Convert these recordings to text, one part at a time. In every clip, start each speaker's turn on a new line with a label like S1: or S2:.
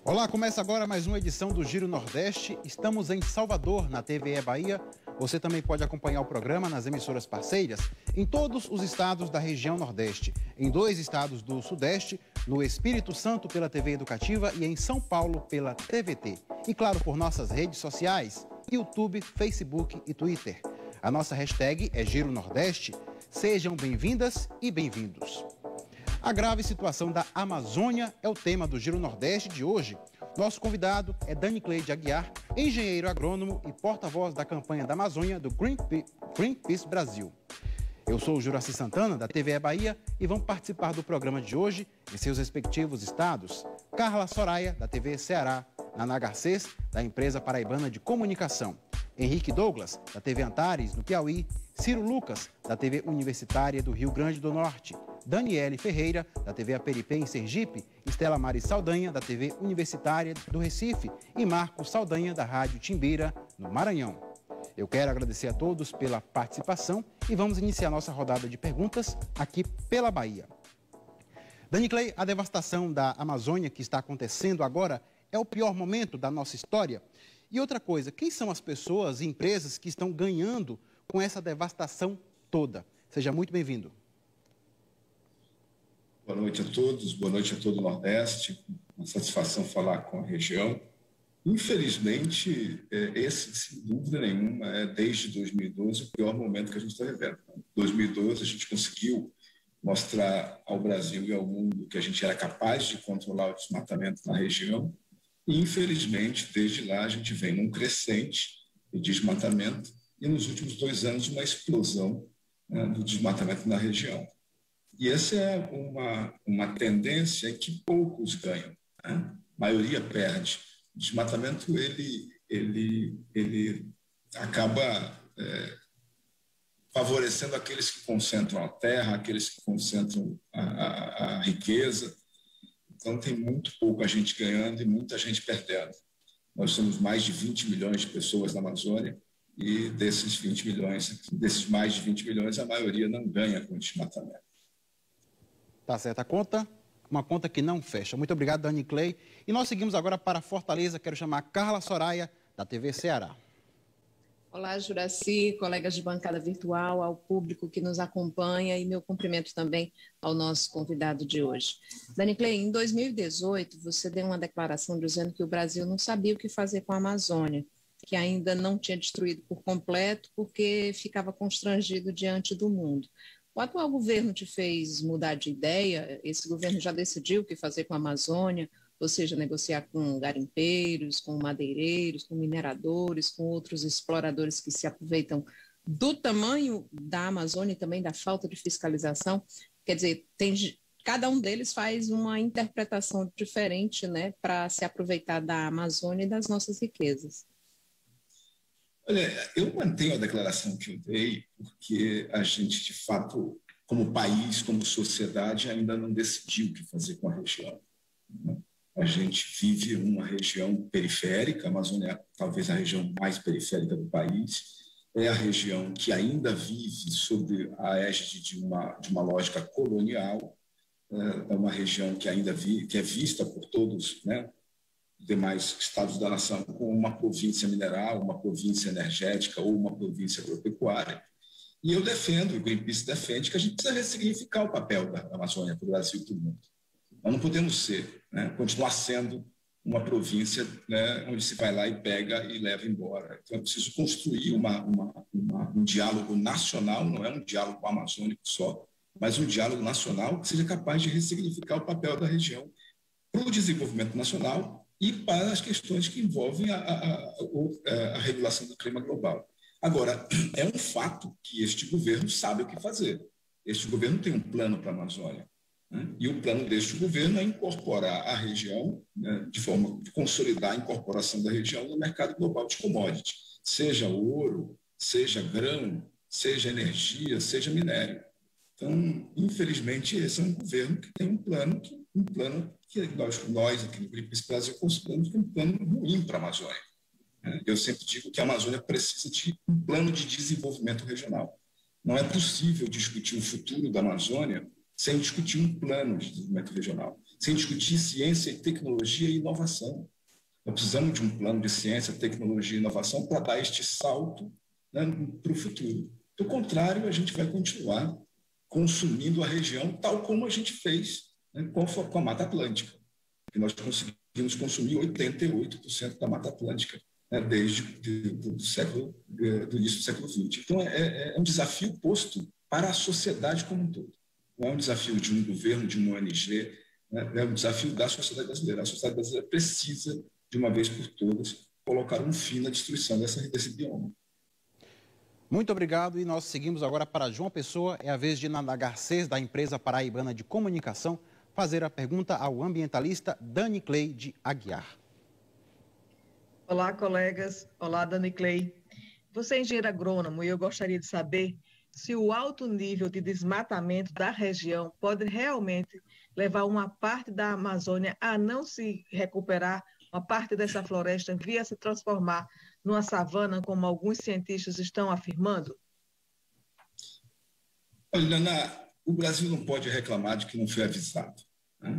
S1: Olá, começa agora mais uma edição do Giro Nordeste. Estamos em Salvador, na TVE Bahia. Você também pode acompanhar o programa nas emissoras parceiras em todos os estados da região Nordeste, em 2 estados do Sudeste, no Espírito Santo pela TV Educativa e em São Paulo pela TVT. E claro, por nossas redes sociais, YouTube, Facebook e Twitter. A nossa hashtag é Giro Nordeste. Sejam bem-vindas e bem-vindos. A grave situação da Amazônia é o tema do Giro Nordeste de hoje. Nosso convidado é Daniclay de Aguiar, engenheiro agrônomo e porta-voz da campanha da Amazônia do Greenpeace Brasil. Eu sou o Juraci Santana, da TVE Bahia, e vamos participar do programa de hoje em seus respectivos estados. Carla Soraya, da TV Ceará, Naná Garcês, da empresa paraibana de comunicação. Henrique Douglas, da TV Antares, no Piauí. Ciro Lucas, da TV Universitária do Rio Grande do Norte. Daniele Ferreira, da TV Aperipê, em Sergipe. Estela Mari Saldanha, da TV Universitária do Recife. E Marcos Saldanha, da Rádio Timbira, no Maranhão. Eu quero agradecer a todos pela participação e vamos iniciar nossa rodada de perguntas aqui pela Bahia. Daniclay, a devastação da Amazônia que está acontecendo agora é o pior momento da nossa história? E outra coisa, quem são as pessoas e empresas que estão ganhando com essa devastação toda? Seja muito bem-vindo.
S2: Boa noite a todos, boa noite a todo o Nordeste. Uma satisfação falar com a região. Infelizmente, esse, sem dúvida nenhuma, é desde 2012 o pior momento que a gente está vivendo. Em 2012, a gente conseguiu mostrar ao Brasil e ao mundo que a gente era capaz de controlar o desmatamento na região. E, infelizmente, desde lá, a gente vem num crescente de desmatamento e, nos últimos 2 anos, uma explosão, né, do desmatamento na região. E essa é uma tendência em que poucos ganham, né? A maioria perde. O desmatamento ele acaba favorecendo aqueles que concentram a terra, aqueles que concentram a riqueza. Então tem muito pouca gente ganhando e muita gente perdendo. Nós somos mais de 20 milhões de pessoas na Amazônia e desses mais de 20 milhões, a maioria não ganha com o desmatamento.
S1: Tá certo, uma conta que não fecha. Muito obrigado, Daniclay. E nós seguimos agora para Fortaleza. Quero chamar Carla Soraya, da TV Ceará.
S3: Olá, Juraci, colegas de bancada virtual, ao público que nos acompanha e meu cumprimento também ao nosso convidado de hoje. Daniclay, em 2018, você deu uma declaração dizendo que o Brasil não sabia o que fazer com a Amazônia, que ainda não tinha destruído por completo porque ficava constrangido diante do mundo. O atual governo te fez mudar de ideia? Esse governo já decidiu o que fazer com a Amazônia, ou seja, negociar com garimpeiros, com madeireiros, com mineradores, com outros exploradores que se aproveitam do tamanho da Amazônia e também da falta de fiscalização? Quer dizer, cada um deles faz uma interpretação diferente, né, para se aproveitar da Amazônia e das nossas riquezas.
S2: Olha, eu mantenho a declaração que eu dei porque a gente, de fato, como país, como sociedade, ainda não decidiu o que fazer com a região, né? A gente vive uma região periférica, a Amazônia é talvez a região mais periférica do país, é a região que ainda vive sob a égide de uma lógica colonial, é uma região que ainda que é vista por todos, né, demais estados da nação como uma província mineral, uma província energética ou uma província agropecuária. E eu defendo, o Greenpeace defende, que a gente precisa ressignificar o papel da Amazônia para o Brasil e para o mundo. Nós não podemos ser, né, continuar sendo uma província, né, onde se vai lá e pega e leva embora. Então é preciso construir um diálogo nacional, não é um diálogo amazônico só, mas um diálogo nacional que seja capaz de ressignificar o papel da região para o desenvolvimento nacional e para as questões que envolvem a regulação do clima global. Agora, é um fato que este governo sabe o que fazer. Este governo tem um plano para a Amazônia, né? E o plano deste governo é incorporar a região, né, de forma de consolidar a incorporação da região no mercado global de commodities, seja ouro, seja grão, seja energia, seja minério. Então, infelizmente, esse é um governo que tem um plano que nós aqui no Greenpeace Brasil consideramos que é um plano ruim para a Amazônia. Eu sempre digo que a Amazônia precisa de um plano de desenvolvimento regional. Não é possível discutir o futuro da Amazônia sem discutir um plano de desenvolvimento regional. sem discutir ciência, tecnologia e inovação. Nós precisamos de um plano de ciência, tecnologia e inovação para dar este salto, né, para o futuro. Do contrário, a gente vai continuar consumindo a região tal como a gente fez, né, com a Mata Atlântica. E nós conseguimos consumir 88% da Mata Atlântica, né, desde do início do século XX. Então, é um desafio posto para a sociedade como um todo. Não é um desafio de um governo, de uma ONG, né, é um desafio da sociedade brasileira. A sociedade brasileira precisa, de uma vez por todas, colocar um fim na destruição desse bioma.
S1: Muito obrigado, e nós seguimos agora para João Pessoa. É a vez de Nanda Garcês, da empresa paraibana de comunicação, fazer a pergunta ao ambientalista Dani Clay de Aguiar.
S4: Olá, colegas. Olá, Dani Clay. Você é engenheiro agrônomo e eu gostaria de saber se o alto nível de desmatamento da região pode realmente levar uma parte da Amazônia a não se recuperar, uma parte dessa floresta via se transformar numa savana, como alguns cientistas estão afirmando?
S2: Olha, Nana, o Brasil não pode reclamar de que não foi avisado, né?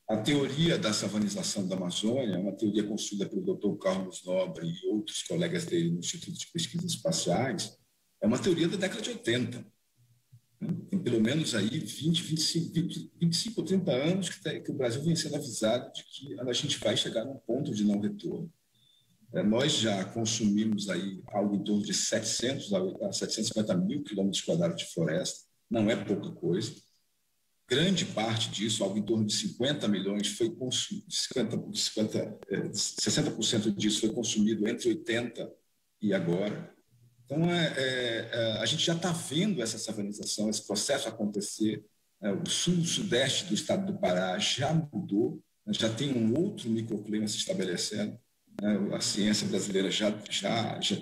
S2: A teoria da savanização da Amazônia é uma teoria construída pelo Dr. Carlos Nobre e outros colegas dele no Instituto de Pesquisas Espaciais. É uma teoria da década de 80. Tem pelo menos aí 25 ou 30 anos que o Brasil vem sendo avisado de que a gente vai chegar num ponto de não retorno. Nós já consumimos aí algo em torno de 700 a 750 mil quilômetros quadrados de floresta, não é pouca coisa. Grande parte disso, algo em torno de 50 milhões, foi consumido, 60% disso foi consumido entre 80 e agora. Então, a gente já está vendo essa savanização, esse processo acontecer. O sul-sudeste do estado do Pará já mudou, já tem um outro microclima se estabelecendo. A ciência brasileira já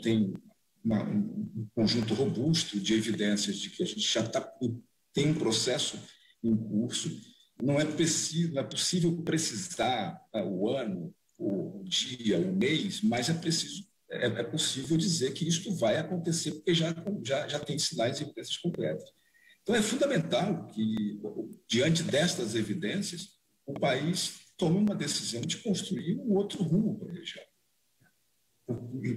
S2: tem um conjunto robusto de evidências de que a gente já tem um processo em curso. Não é possível precisar o ano, o dia, o mês, mas é possível dizer que isto vai acontecer, porque já tem sinais e evidências concretas. Então, é fundamental que, diante destas evidências, o país tome uma decisão de construir um outro rumo para a região.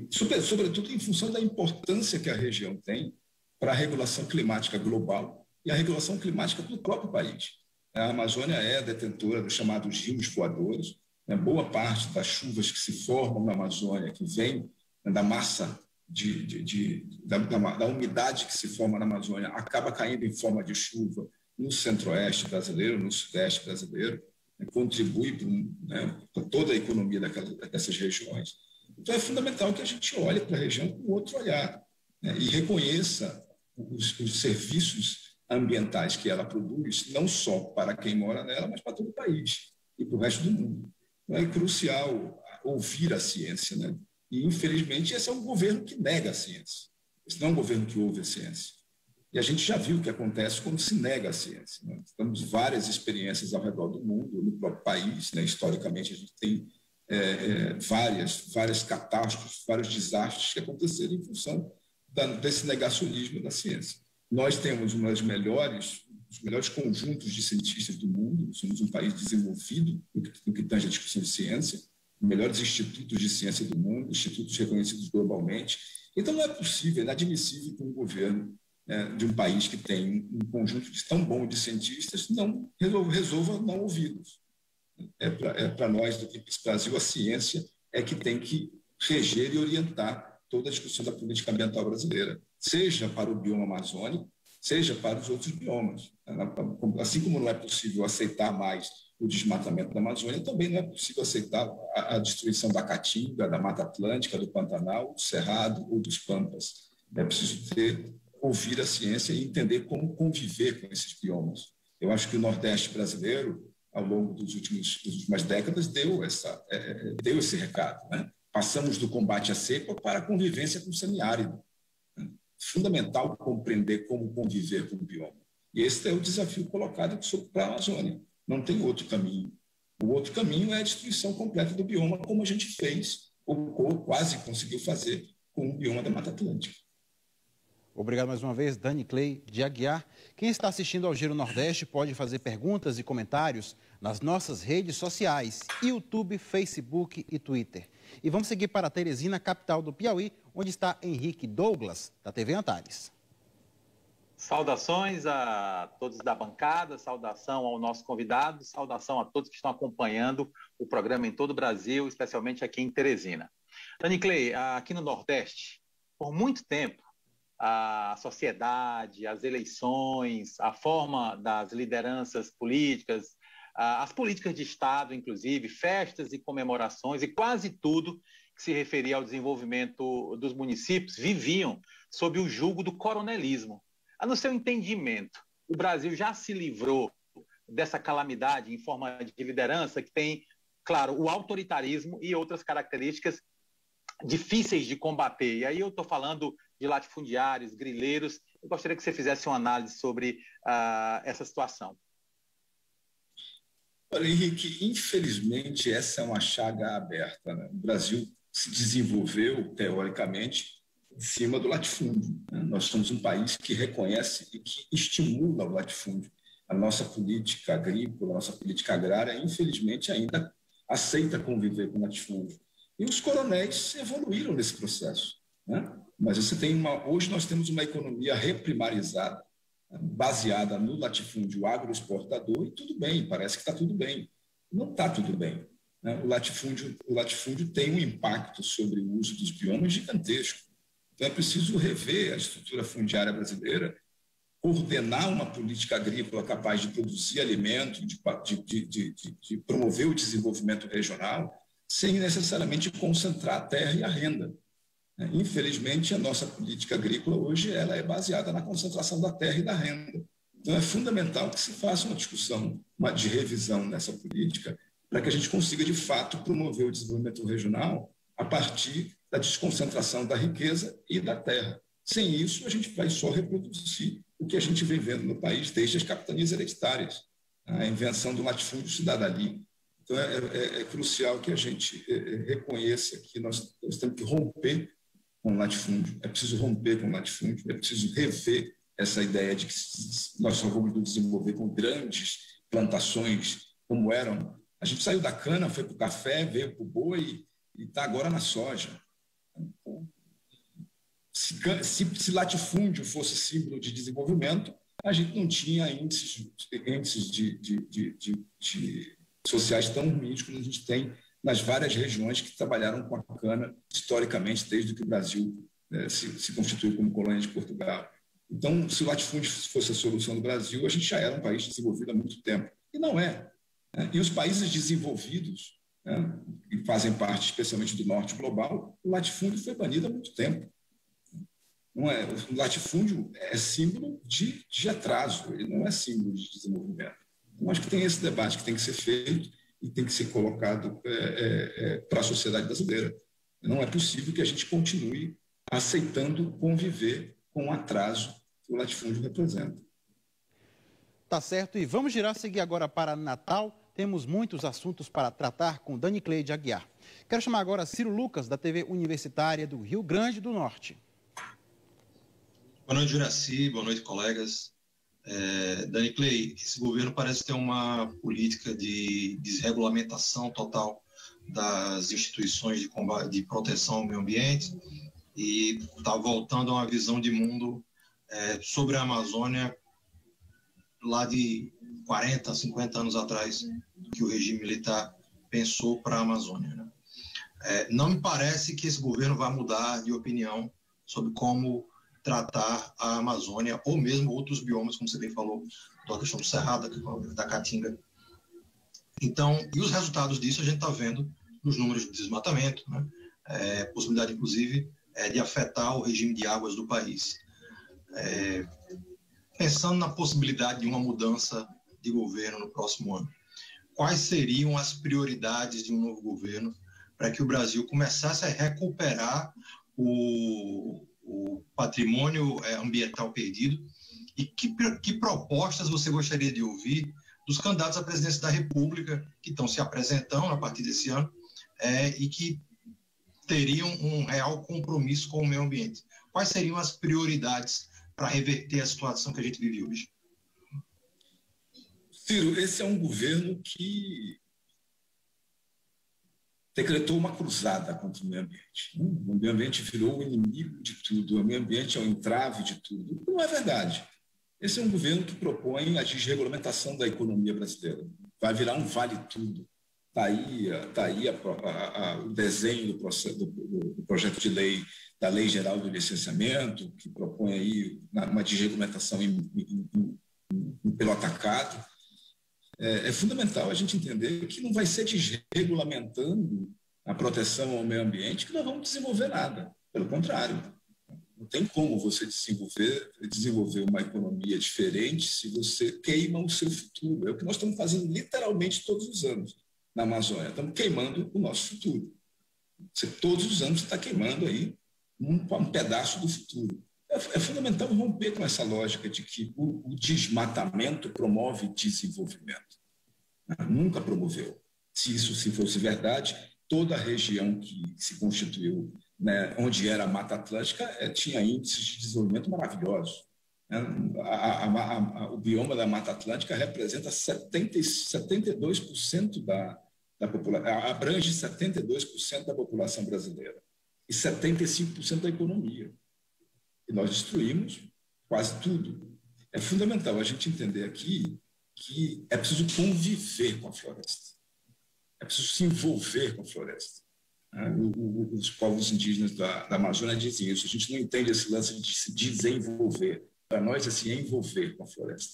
S2: Sobretudo em função da importância que a região tem para a regulação climática global e a regulação climática do próprio país. A Amazônia é detentora dos chamados rios voadores. Boa parte das chuvas que se formam na Amazônia, que vem da massa, da umidade que se forma na Amazônia, acaba caindo em forma de chuva no centro-oeste brasileiro, no sudeste brasileiro, contribui para toda a economia dessas regiões. Então, é fundamental que a gente olhe para a região com outro olhar, né, e reconheça os serviços ambientais que ela produz, não só para quem mora nela, mas para todo o país e para o resto do mundo. Então, é crucial ouvir a ciência, né? E, infelizmente, esse é um governo que nega a ciência. Esse não é um governo que ouve a ciência. E a gente já viu o que acontece quando se nega a ciência, né? Temos várias experiências ao redor do mundo, no próprio país, né? Historicamente, a gente tem várias catástrofes, vários desastres que aconteceram em função desse negacionismo da ciência. Nós temos os melhores conjuntos de cientistas do mundo, somos um país desenvolvido no que tange a discussão de ciência, melhores institutos de ciência do mundo, institutos reconhecidos globalmente. Então, não é possível, é inadmissível que um governo de um país que tem um conjunto tão bom de cientistas não resolva não ouvi-los. Para nós, do Brasil, a ciência é que tem que reger e orientar toda a discussão da política ambiental brasileira, seja para o bioma amazônico, seja para os outros biomas. Assim como não é possível aceitar mais o desmatamento da Amazônia, também não é possível aceitar a destruição da Caatinga, da Mata Atlântica, do Pantanal, do Cerrado ou dos Pampas. É preciso ouvir a ciência e entender como conviver com esses biomas. Eu acho que o Nordeste brasileiro, ao longo das últimas décadas, deu esse recado, né? Passamos do combate à seca para a convivência com o semiárido. Fundamental compreender como conviver com o bioma. E esse é o desafio colocado para a Amazônia. Não tem outro caminho. O outro caminho é a destruição completa do bioma, como a gente fez, ou quase conseguiu fazer, com o bioma da Mata Atlântica.
S1: Obrigado mais uma vez, Danicley de Aguiar. Quem está assistindo ao Giro Nordeste pode fazer perguntas e comentários nas nossas redes sociais, YouTube, Facebook e Twitter. E vamos seguir para Teresina, capital do Piauí, onde está Henrique Douglas, da TV Antares.
S5: Saudações a todos da bancada, saudação ao nosso convidado, saudação a todos que estão acompanhando o programa em todo o Brasil, especialmente aqui em Teresina. Danicley, aqui no Nordeste, por muito tempo, a sociedade, as eleições, a forma das lideranças políticas, as políticas de Estado, inclusive, festas e comemorações e quase tudo que se referia ao desenvolvimento dos municípios viviam sob o jugo do coronelismo. No seu entendimento, o Brasil já se livrou dessa calamidade em forma de liderança que tem, claro, o autoritarismo e outras características difíceis de combater. E aí eu estou falando de latifundiários, grileiros. Eu gostaria que você fizesse uma análise sobre essa situação.
S2: Olha, Henrique, infelizmente essa é uma chaga aberta, né? O Brasil se desenvolveu, teoricamente, em cima do latifúndio, né? Nós somos um país que reconhece e que estimula o latifúndio. A nossa política agrícola, a nossa política agrária, infelizmente, ainda aceita conviver com o latifúndio. E os coronéis evoluíram nesse processo, né? Mas você tem hoje nós temos uma economia reprimarizada, baseada no latifúndio agroexportador, e tudo bem, parece que está tudo bem. Não está tudo bem, né? O latifúndio tem um impacto sobre o uso dos biomas gigantesco. Então é preciso rever a estrutura fundiária brasileira, coordenar uma política agrícola capaz de produzir alimento, de promover o desenvolvimento regional, sem necessariamente concentrar a terra e a renda. Infelizmente, a nossa política agrícola hoje ela é baseada na concentração da terra e da renda. Então, é fundamental que se faça uma discussão de revisão nessa política para que a gente consiga, de fato, promover o desenvolvimento regional a partir da desconcentração da riqueza e da terra. Sem isso, a gente vai só reproduzir o que a gente vem vendo no país desde as capitanias hereditárias, a invenção do latifúndio se dá dali. Então, é crucial que a gente reconheça que nós temos que romper com o latifúndio, é preciso romper com o latifúndio, é preciso rever essa ideia de que nós só vamos nos desenvolver com grandes plantações como eram. A gente saiu da cana, foi para o café, veio para o boi e está agora na soja. Se latifúndio fosse símbolo de desenvolvimento, a gente não tinha índices sociais tão ruins como a gente tem nas várias regiões que trabalharam com a cana historicamente, desde que o Brasil se constituiu como colônia de Portugal. Então, se o latifúndio fosse a solução do Brasil, a gente já era um país desenvolvido há muito tempo. E não é. E os países desenvolvidos, né, que fazem parte especialmente do norte global, o latifúndio foi banido há muito tempo. Não é, o latifúndio é símbolo de atraso, ele não é símbolo de desenvolvimento. Então, acho que tem esse debate que tem que ser feito e tem que ser colocado para a sociedade brasileira. Não é possível que a gente continue aceitando conviver com o atraso que o latifúndio representa.
S1: Tá certo, e vamos seguir agora para Natal. Temos muitos assuntos para tratar com Danicley de Aguiar. Quero chamar agora Ciro Lucas, da TV Universitária do Rio Grande do Norte.
S6: Boa noite, Juraci. Boa noite, colegas. Danicley, esse governo parece ter uma política de desregulamentação total das instituições de combate, de proteção ao meio ambiente, e está voltando a uma visão de mundo sobre a Amazônia lá de 40, 50 anos atrás, que o regime militar pensou para a Amazônia, né? Não me parece que esse governo vai mudar de opinião sobre como tratar a Amazônia ou mesmo outros biomas, como você bem falou, da questão do Cerrado, da Caatinga. Então, e os resultados disso a gente está vendo nos números de desmatamento, né? Possibilidade, inclusive, de afetar o regime de águas do país. Pensando na possibilidade de uma mudança de governo no próximo ano, quais seriam as prioridades de um novo governo para que o Brasil começasse a recuperar o patrimônio ambiental perdido, e que propostas você gostaria de ouvir dos candidatos à presidência da República que estão se apresentando a partir desse ano e que teriam um real compromisso com o meio ambiente? quais seriam as prioridades para reverter a situação que a gente vive hoje?
S2: Ciro, esse é um governo que decretou uma cruzada contra o meio ambiente. O meio ambiente virou o inimigo de tudo, o meio ambiente é o entrave de tudo. Não é verdade. Esse é um governo que propõe a desregulamentação da economia brasileira. Vai virar um vale-tudo. Está aí o desenho do projeto de lei, da Lei Geral do Licenciamento, que propõe aí uma desregulamentação pelo atacado. É fundamental a gente entender que não vai ser desregulamentando a proteção ao meio ambiente que nós vamos desenvolver nada. Pelo contrário, não tem como você desenvolver uma economia diferente se você queima o seu futuro. É o que nós estamos fazendo literalmente todos os anos na Amazônia. Estamos queimando o nosso futuro. Todos os anos você está queimando aí um pedaço do futuro. É fundamental romper com essa lógica de que o desmatamento promove desenvolvimento. Nunca promoveu. Se fosse verdade, toda a região que se constituiu, né, onde era a Mata Atlântica, tinha índices de desenvolvimento maravilhosos. O bioma da Mata Atlântica representa 72% da população, abrange 72% da população brasileira e 75% da economia. E nós destruímos quase tudo. É fundamental a gente entender aqui que é preciso conviver com a floresta. É preciso se envolver com a floresta. Os povos indígenas da Amazônia dizem isso. A gente não entende esse lance de se desenvolver. Para nós é se envolver com a floresta.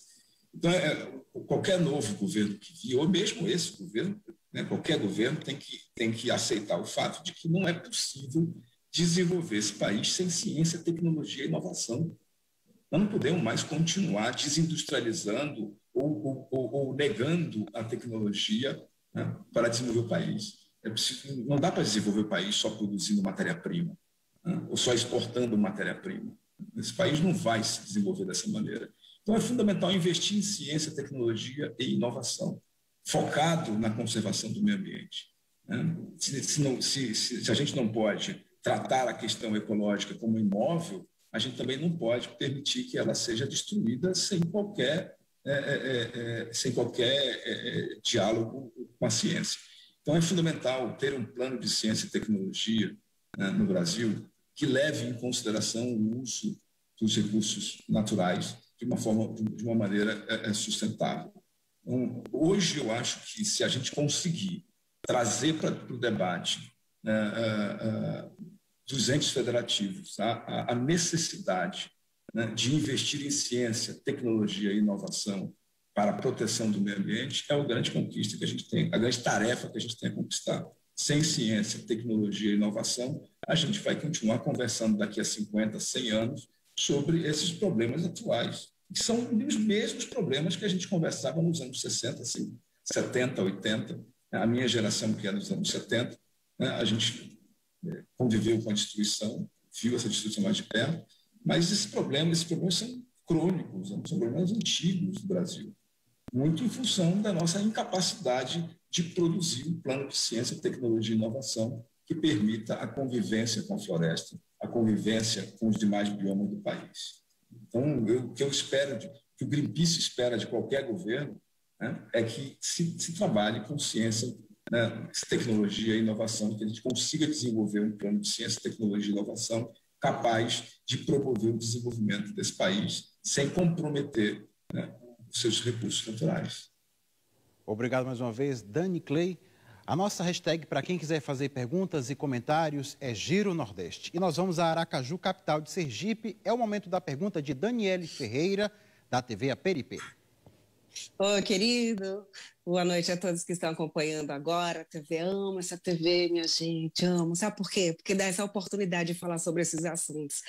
S2: Então, qualquer novo governo que vier, ou mesmo esse governo, né, qualquer governo tem que aceitar o fato de que não é possível desenvolver esse país sem ciência, tecnologia e inovação. Nós não podemos mais continuar desindustrializando ou negando a tecnologia, né, para desenvolver o país. Não dá para desenvolver o país só produzindo matéria-prima, né, ou só exportando matéria-prima. Esse país não vai se desenvolver dessa maneira. Então, é fundamental investir em ciência, tecnologia e inovação, focado na conservação do meio ambiente. Né? Se a gente não pode tratar a questão ecológica como imóvel, a gente também não pode permitir que ela seja destruída sem qualquer diálogo com a ciência. Então, é fundamental ter um plano de ciência e tecnologia, né, no Brasil que leve em consideração o uso dos recursos naturais de uma maneira sustentável. Então, hoje, eu acho que se a gente conseguir trazer para o debate dos entes federativos a necessidade, né, de investir em ciência, tecnologia e inovação para a proteção do meio ambiente, é a grande conquista que a gente tem, a grande tarefa que a gente tem a conquistar. Sem ciência, tecnologia e inovação, a gente vai continuar conversando daqui a 50, 100 anos sobre esses problemas atuais, que são os mesmos problemas que a gente conversava nos anos 60, 70, 80. A minha geração, que é dos anos 70, né, a gente conviveu com a destruição, viu essa destruição mais de perto, mas esses problemas são crônicos, são problemas antigos do Brasil, muito em função da nossa incapacidade de produzir um plano de ciência, tecnologia e inovação que permita a convivência com a floresta, a convivência com os demais biomas do país. Então, o que eu espero, que o Greenpeace espera de qualquer governo, né, é que se trabalhe com ciência, né, tecnologia e inovação, que a gente consiga desenvolver um plano de ciência, tecnologia e inovação capaz de promover o desenvolvimento desse país sem comprometer, né, os seus recursos naturais.
S1: Obrigado mais uma vez, Dani Clay. A nossa hashtag para quem quiser fazer perguntas e comentários é Giro Nordeste. E nós vamos a Aracaju, capital de Sergipe. É o momento da pergunta de Daniele Ferreira, da TV Aperipe.
S7: Oi, querido. Boa noite a todos que estão acompanhando agora. A TV, amo essa TV, minha gente, amo. Sabe por quê? Porque dá essa oportunidade de falar sobre esses assuntos.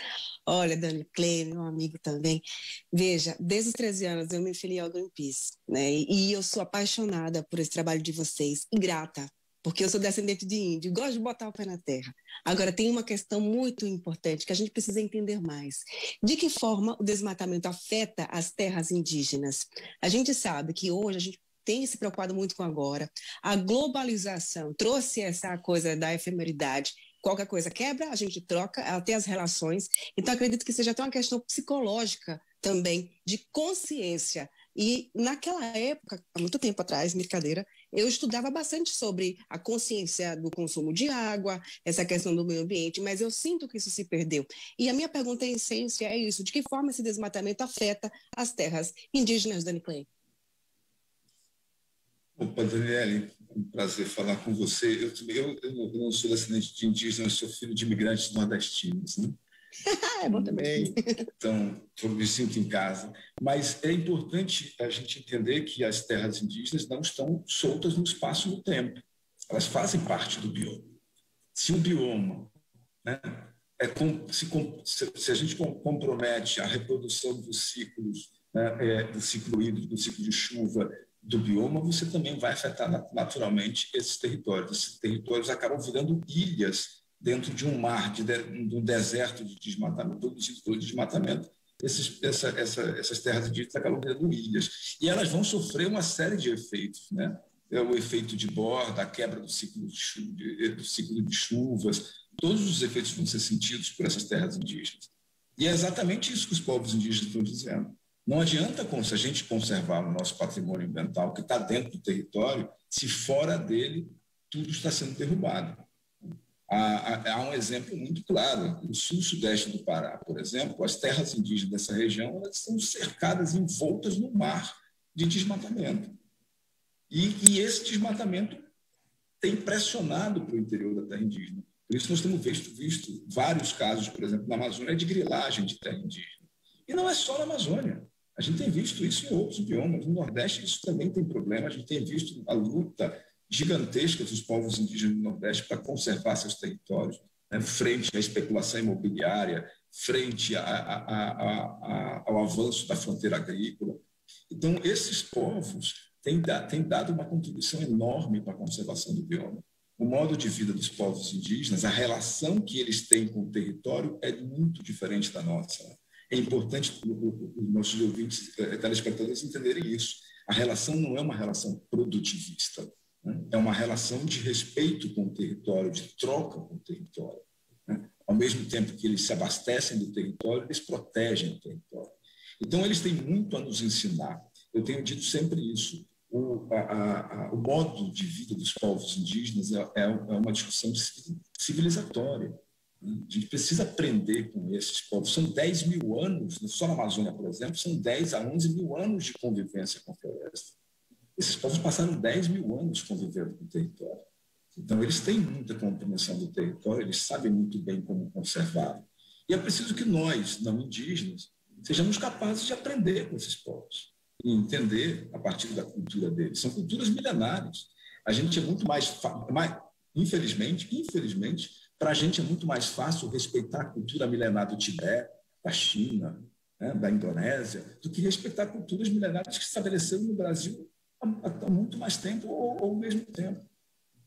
S7: Olha, Dani Clay, meu amigo também. Veja, desde os 13 anos eu me filiei ao Greenpeace, né? E eu sou apaixonada por esse trabalho de vocês e grata, porque eu sou descendente de índio, gosto de botar o pé na terra. Agora, tem uma questão muito importante que a gente precisa entender mais. De que forma o desmatamento afeta as terras indígenas? A gente sabe que hoje a gente tem se preocupado muito com agora. A globalização trouxe essa coisa da efemeridade qualquer coisa quebra, a gente troca, até as relações. Então, acredito que seja até uma questão psicológica também, de consciência. E naquela época, há muito tempo atrás, brincadeira, eu estudava bastante sobre a consciência do consumo de água, essa questão do meio ambiente, mas eu sinto que isso se perdeu. E a minha pergunta em essência é isso: de que forma esse desmatamento afeta as terras indígenas, Dani Clay?
S2: Opa, Daniele, um prazer falar com você. Eu não sou descendente de indígenas, eu sou filho de imigrantes nordestinos, né?
S7: É bom também.
S2: Então, eu me sinto em casa. Mas é importante a gente entender que as terras indígenas não estão soltas no espaço e no tempo. Elas fazem parte do bioma. Se o bioma, né, se a gente compromete a reprodução dos ciclos, né, do ciclo hídrico, do ciclo de chuva do bioma, você também vai afetar naturalmente esses territórios. Esses territórios acabam virando ilhas dentro de um mar, de um deserto de desmatamento, produzido pelo desmatamento. Essas terras indígenas acabam virando ilhas. E elas vão sofrer uma série de efeitos, né? O efeito de borda, a quebra do ciclo de chuvas, todos os efeitos vão ser sentidos por essas terras indígenas. E é exatamente isso que os povos indígenas estão dizendo. Não adianta a gente conservar o nosso patrimônio ambiental, que está dentro do território, se fora dele tudo está sendo derrubado. Há um exemplo muito claro. No sul-sudeste do Pará, por exemplo, as terras indígenas dessa região elas são cercadas, envoltas no mar de desmatamento. E esse desmatamento tem pressionado para o interior da terra indígena. Por isso nós temos visto vários casos, por exemplo, na Amazônia, de grilagem de terra indígena. E não é só na Amazônia. A gente tem visto isso em outros biomas. No Nordeste isso também tem problema. A gente tem visto a luta gigantesca dos povos indígenas do Nordeste para conservar seus territórios, né, frente à especulação imobiliária, frente ao avanço da fronteira agrícola. Então, esses povos têm dado uma contribuição enorme para a conservação do bioma. O modo de vida dos povos indígenas, a relação que eles têm com o território é muito diferente da nossa. É importante os nossos ouvintes, telespectadores, entenderem isso. A relação não é uma relação produtivista, né? É uma relação de respeito com o território, de troca com o território, né? Ao mesmo tempo que eles se abastecem do território, eles protegem o território. Então, eles têm muito a nos ensinar. Eu tenho dito sempre isso. O modo de vida dos povos indígenas é uma discussão civilizatória. A gente precisa aprender com esses povos. São 10 mil anos, só na Amazônia, por exemplo, são 10 a 11 mil anos de convivência com a floresta. Esses povos passaram 10 mil anos convivendo com o território. Então, eles têm muita compreensão do território, eles sabem muito bem como conservá-lo. E é preciso que nós, não indígenas, sejamos capazes de aprender com esses povos e entender a partir da cultura deles. São culturas milenares. A gente é muito infelizmente, para a gente é muito mais fácil respeitar a cultura milenar do Tibete, da China, né, da Indonésia, do que respeitar culturas milenares que se estabeleceram no Brasil há muito mais tempo ou ao mesmo tempo.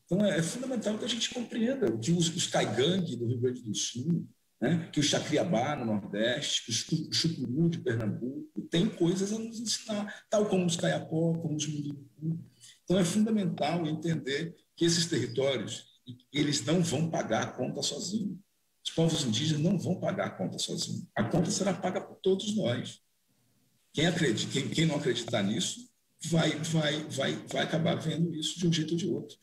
S2: Então, é fundamental que a gente compreenda que os caigangue do Rio Grande do Sul, né, que o Chacriabá no Nordeste, que o Chucuru de Pernambuco, tem coisas a nos ensinar, tal como os Caiapó, como os Munduruku. Então, é fundamental entender que esses territórios, eles não vão pagar a conta sozinhos. Os povos indígenas não vão pagar a conta sozinhos. A conta será paga por todos nós. Quem não acreditar nisso vai acabar vendo isso de um jeito ou de outro.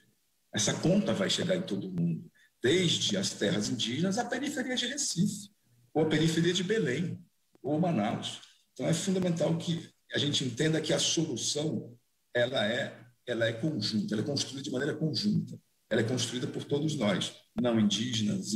S2: Essa conta vai chegar em todo mundo, desde as terras indígenas à periferia de Recife, ou a periferia de Belém, ou Manaus. Então, é fundamental que a gente entenda que a solução ela é conjunta, ela é construída de maneira conjunta. Ela é construída por todos nós, não indígenas,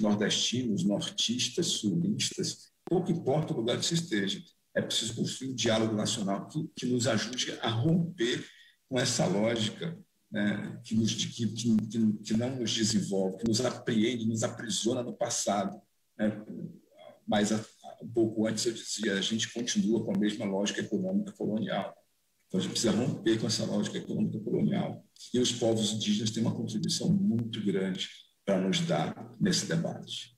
S2: nordestinos, nortistas, sulistas, pouco importa o lugar que você esteja. É preciso construir um diálogo nacional que nos ajude a romper com essa lógica, né, que não nos desenvolve, que nos apreende, nos aprisiona no passado. Né? Mas um pouco antes eu dizia, a gente continua com a mesma lógica econômica colonial. Então a gente precisa romper com essa lógica econômica colonial. E os povos indígenas têm uma contribuição muito grande para nos dar nesse debate.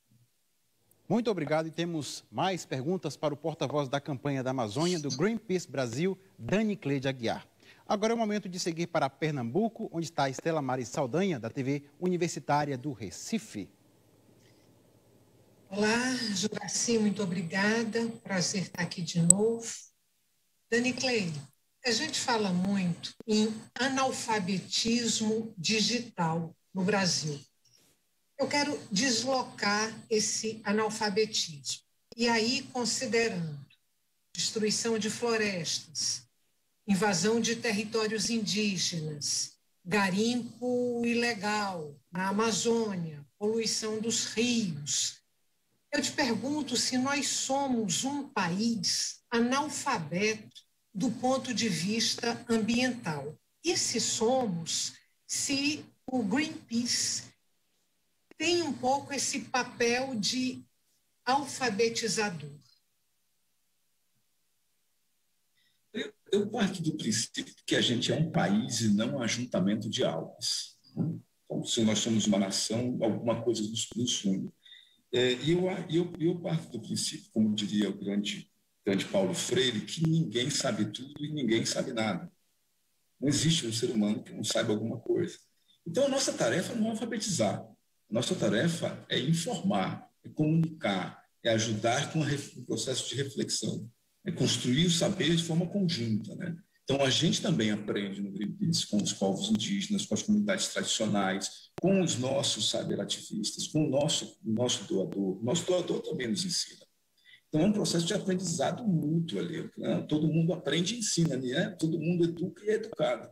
S1: Muito obrigado, e temos mais perguntas para o porta-voz da campanha da Amazônia do Greenpeace Brasil, Dani Clay de Aguiar. Agora é o momento de seguir para Pernambuco, onde está a Estela Maris Saldanha, da TV Universitária do Recife.
S8: Olá, Juraci, muito obrigada. Prazer estar aqui de novo. Danicley, a gente fala muito em analfabetismo digital no Brasil. Eu quero deslocar esse analfabetismo. E aí, considerando destruição de florestas, invasão de territórios indígenas, garimpo ilegal na Amazônia, poluição dos rios. Eu te pergunto se nós somos um país analfabeto do ponto de vista ambiental. E se somos, se o Greenpeace tem um pouco esse papel de alfabetizador.
S2: Eu parto do princípio que a gente é um país e não um ajuntamento de almas. Então, se nós somos uma nação, alguma coisa nos une. E eu parto do princípio, como diria o grande Paulo Freire, que ninguém sabe tudo e ninguém sabe nada. Não existe um ser humano que não saiba alguma coisa. Então, a nossa tarefa não é alfabetizar. A nossa tarefa é informar, é comunicar, é ajudar com o processo de reflexão, é construir o saber de forma conjunta, né? Então, a gente também aprende no Greenpeace com os povos indígenas, com as comunidades tradicionais, com os nossos saberativistas, com o nosso doador. O nosso doador também nos ensina. Então, é um processo de aprendizado mútuo ali, né? Todo mundo aprende e ensina, né? Todo mundo educa e é educado.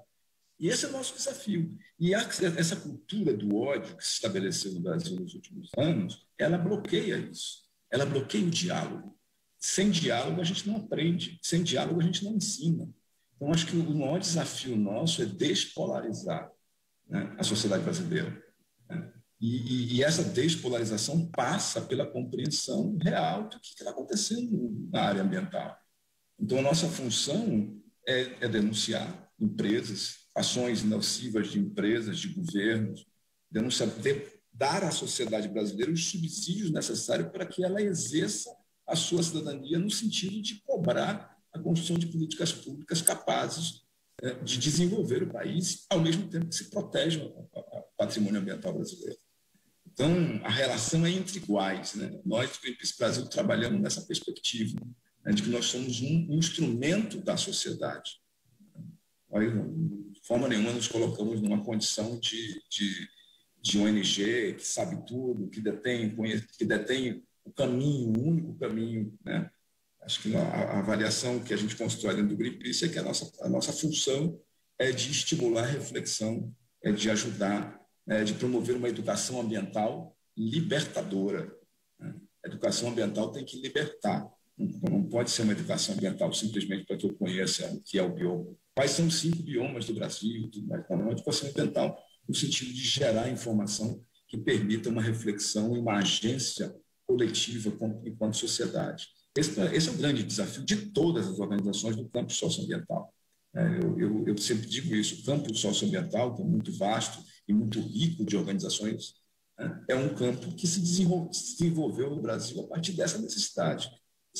S2: E esse é o nosso desafio. E essa cultura do ódio que se estabeleceu no Brasil nos últimos anos, ela bloqueia isso. Ela bloqueia o diálogo. Sem diálogo, a gente não aprende. Sem diálogo, a gente não ensina. Então, acho que o maior desafio nosso é despolarizar, né, a sociedade brasileira. Né? E essa despolarização passa pela compreensão real do que está acontecendo na área ambiental. Então, a nossa função é denunciar empresas, ações nocivas de empresas, de governos, dar à sociedade brasileira os subsídios necessários para que ela exerça a sua cidadania no sentido de cobrar a construção de políticas públicas capazes de desenvolver o país, ao mesmo tempo que se protejam o patrimônio ambiental brasileiro. Então, a relação é entre iguais, né? Nós, do Greenpeace Brasil, trabalhamos nessa perspectiva, né, de que nós somos um instrumento da sociedade. Nós, de forma nenhuma, nos colocamos numa condição de ONG que sabe tudo, que detém o caminho, o único caminho, né? Acho que a avaliação que a gente constrói dentro do Greenpeace é que a nossa função é de estimular a reflexão, é de ajudar, de promover uma educação ambiental libertadora. Né? A educação ambiental tem que libertar. Não pode ser uma educação ambiental simplesmente para que eu conheça o que é o bioma. Quais são os 5 biomas do Brasil? Tudo mais. Não, uma educação ambiental no sentido de gerar informação que permita uma reflexão e uma agência coletiva enquanto sociedade. Esse é o grande desafio de todas as organizações do campo socioambiental. Eu sempre digo isso, o campo socioambiental, que é muito vasto e muito rico de organizações, é um campo que se desenvolveu no Brasil a partir dessa necessidade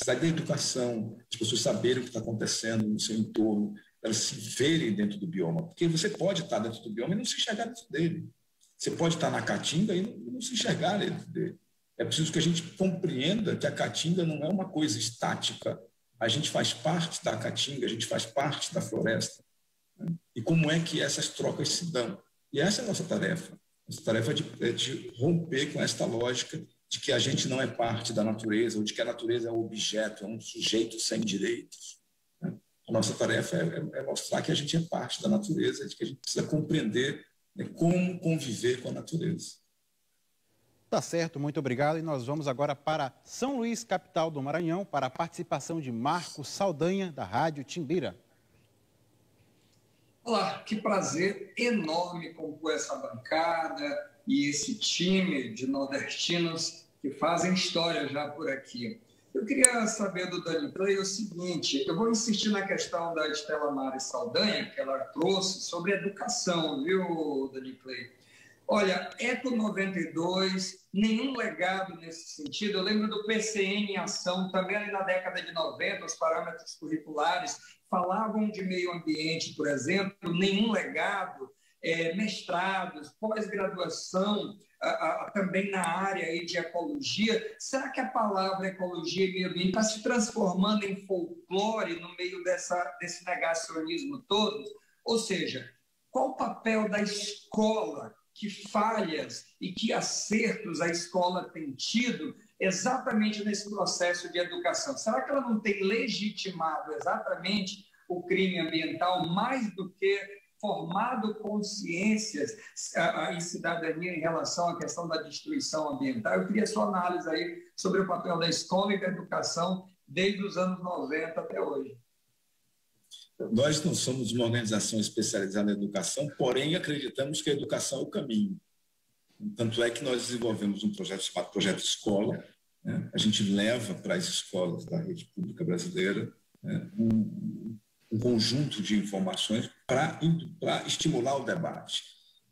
S2: da educação, as pessoas saberem o que está acontecendo no seu entorno, elas se verem dentro do bioma. Porque você pode estar dentro do bioma e não se enxergar dentro dele. Você pode estar na caatinga e não se enxergar dentro dele. É preciso que a gente compreenda que a caatinga não é uma coisa estática. A gente faz parte da caatinga, a gente faz parte da floresta. Né? E como é que essas trocas se dão? E essa é a nossa tarefa. Nossa tarefa é de romper com esta lógica de que a gente não é parte da natureza, ou de que a natureza é um objeto, é um sujeito sem direitos. Né? A nossa tarefa é mostrar que a gente é parte da natureza, de que a gente precisa compreender, né, como conviver com a natureza.
S1: Tá certo, muito obrigado. E nós vamos agora para São Luís, capital do Maranhão, para a participação de Marcos Saldanha, da Rádio Timbira.
S9: Olá, que prazer enorme compor essa bancada e esse time de nordestinos que fazem história já por aqui. Eu queria saber do Danicley o seguinte, eu vou insistir na questão da Estela Mari Saldanha, que ela trouxe sobre educação, viu, Danicley? Olha, Eco 92, nenhum legado nesse sentido. Eu lembro do PCN em ação, também ali na década de 90, os parâmetros curriculares falavam de meio ambiente, por exemplo, nenhum legado. mestrados, pós-graduação, também na área aí de ecologia. Será que a palavra ecologia e meio ambiente está se transformando em folclore no meio desse negacionismo todo? Ou seja, qual o papel da escola? Que falhas e que acertos a escola tem tido exatamente nesse processo de educação? Será que ela não tem legitimado exatamente o crime ambiental mais do que formado consciências e cidadania em relação à questão da destruição ambiental? Eu queria sua análise aí sobre o papel da escola e da educação desde os anos 90 até hoje.
S2: Nós não somos uma organização especializada em educação, porém acreditamos que a educação é o caminho. Tanto é que nós desenvolvemos um projeto chamado Projeto Escola, né? A gente leva para as escolas da rede pública brasileira, né, um conjunto de informações para estimular o debate.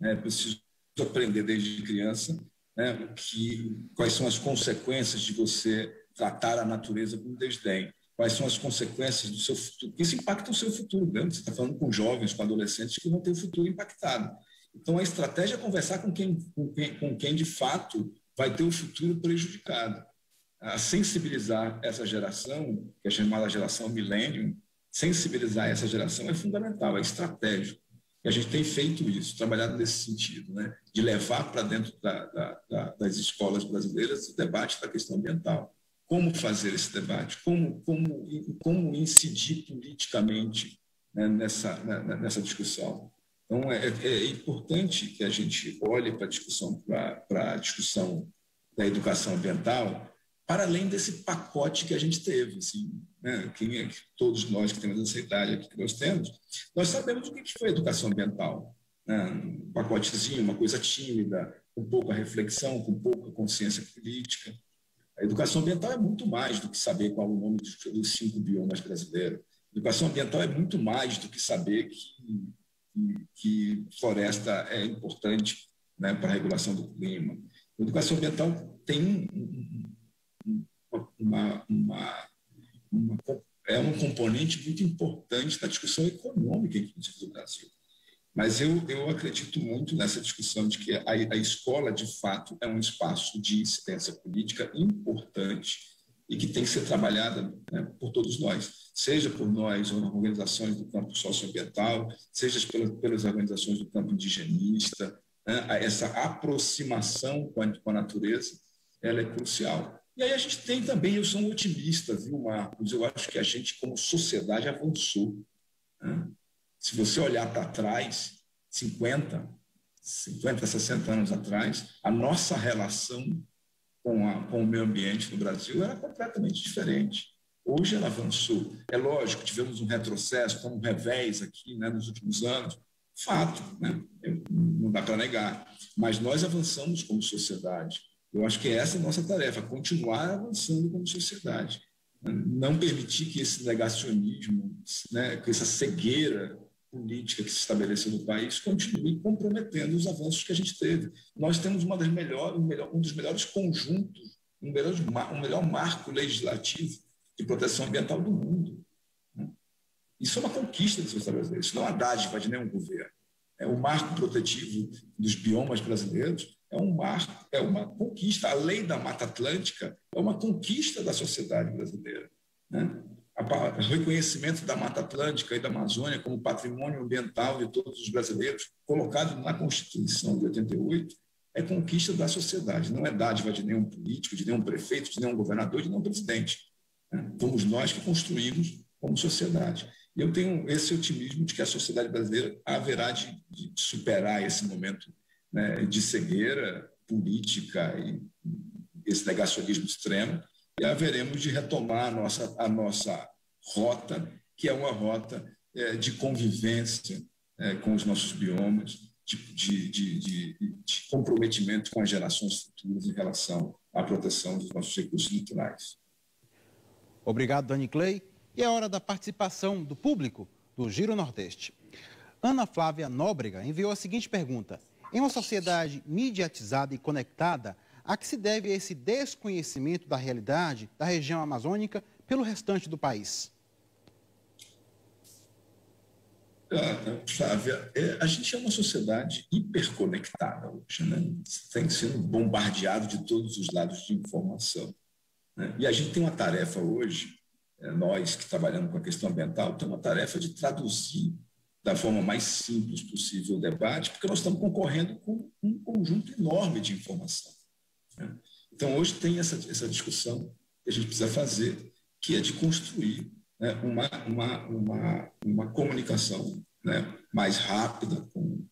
S2: É preciso aprender desde criança, né, quais são as consequências de você tratar a natureza com desdém. Quais são as consequências do seu futuro? Isso impacta o seu futuro, né? Você está falando com jovens, com adolescentes que vão ter o futuro impactado. Então, a estratégia é conversar com quem de fato vai ter o futuro prejudicado. A sensibilizar essa geração, que é chamada geração millennium, sensibilizar essa geração é fundamental, é estratégico. E a gente tem feito isso, trabalhado nesse sentido, né? De levar para dentro das escolas brasileiras o debate da questão ambiental. Como fazer esse debate, como incidir politicamente, né, nessa discussão. Então, é importante que a gente olhe para a discussão da educação ambiental para além desse pacote que a gente teve. Assim, né, todos nós que temos essa idade aqui que nós temos, nós sabemos o que foi educação ambiental. Né? Um pacotezinho, uma coisa tímida, com pouca reflexão, com pouca consciência política. A educação ambiental é muito mais do que saber qual é o nome dos 5 biomas brasileiros. A educação ambiental é muito mais do que saber que floresta é importante, né, para a regulação do clima. A educação ambiental tem um componente muito importante na discussão econômica, inclusive, do Brasil. Mas eu acredito muito nessa discussão de que a escola, de fato, é um espaço de incidência política importante e que tem que ser trabalhada, né, por todos nós, seja por nós, ou organizações do campo socioambiental, seja pelas organizações do campo indigenista, né? Essa aproximação com a natureza, ela é crucial. E aí a gente tem também, eu sou um otimista, viu, Marcos? Eu acho que a gente, como sociedade, avançou, né? Se você olhar para trás, 50, 60 anos atrás, a nossa relação com o meio ambiente no Brasil era completamente diferente. Hoje ela avançou. É lógico, tivemos um retrocesso, um revés aqui, né, nos últimos anos. Fato, né? Não dá para negar. Mas nós avançamos como sociedade. Eu acho que essa é a nossa tarefa, continuar avançando como sociedade. Não permitir que esse negacionismo, né, que essa cegueira política que se estabeleceu no país continue comprometendo os avanços que a gente teve. Nós temos um dos melhores conjuntos, um melhor marco legislativo de proteção ambiental do mundo. Isso é uma conquista da sociedade brasileira, isso não é uma dádiva de nenhum governo. O marco protetivo dos biomas brasileiros é uma conquista. A lei da Mata Atlântica é uma conquista da sociedade brasileira, né? O reconhecimento da Mata Atlântica e da Amazônia como patrimônio ambiental de todos os brasileiros, colocado na Constituição de 88, é conquista da sociedade, não é dádiva de nenhum político, de nenhum prefeito, de nenhum governador, de nenhum presidente. Fomos nós que construímos como sociedade. E eu tenho esse otimismo de que a sociedade brasileira haverá de superar esse momento, né, de cegueira política e esse negacionismo extremo, e haveremos de retomar a nossa rota, que é uma rota de convivência com os nossos biomas, de comprometimento com as gerações futuras em relação à proteção dos nossos recursos naturais.
S1: Obrigado, Dani Clay. E é hora da participação do público do Giro Nordeste. Ana Flávia Nóbrega enviou a seguinte pergunta: em uma sociedade mediatizada e conectada, a que se deve esse desconhecimento da realidade da região amazônica pelo restante do país?
S2: Flávia, a gente é uma sociedade hiperconectada hoje, né? Tem sendo bombardeado de todos os lados de informação, né? E a gente tem uma tarefa hoje, nós que trabalhamos com a questão ambiental, tem uma tarefa de traduzir da forma mais simples possível o debate, porque nós estamos concorrendo com um conjunto enorme de informação, né? Então, hoje tem essa discussão que a gente precisa fazer, que é de construir, né, uma comunicação, né, mais rápida com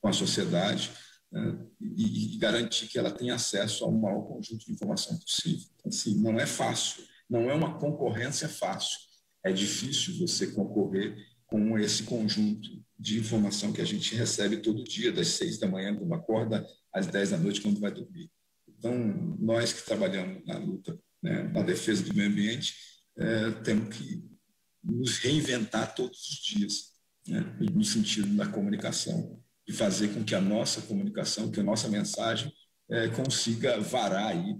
S2: a sociedade, né, e garantir que ela tenha acesso ao maior conjunto de informação possível. Então, assim, não é fácil, não é uma concorrência fácil. É difícil você concorrer com esse conjunto de informação que a gente recebe todo dia, das 6 da manhã, quando acorda, às 10 da noite, quando vai dormir. Então, nós que trabalhamos na luta, né, na defesa do meio ambiente, temos que nos reinventar todos os dias, né, no sentido da comunicação, de fazer com que a nossa comunicação, que a nossa mensagem consiga varar aí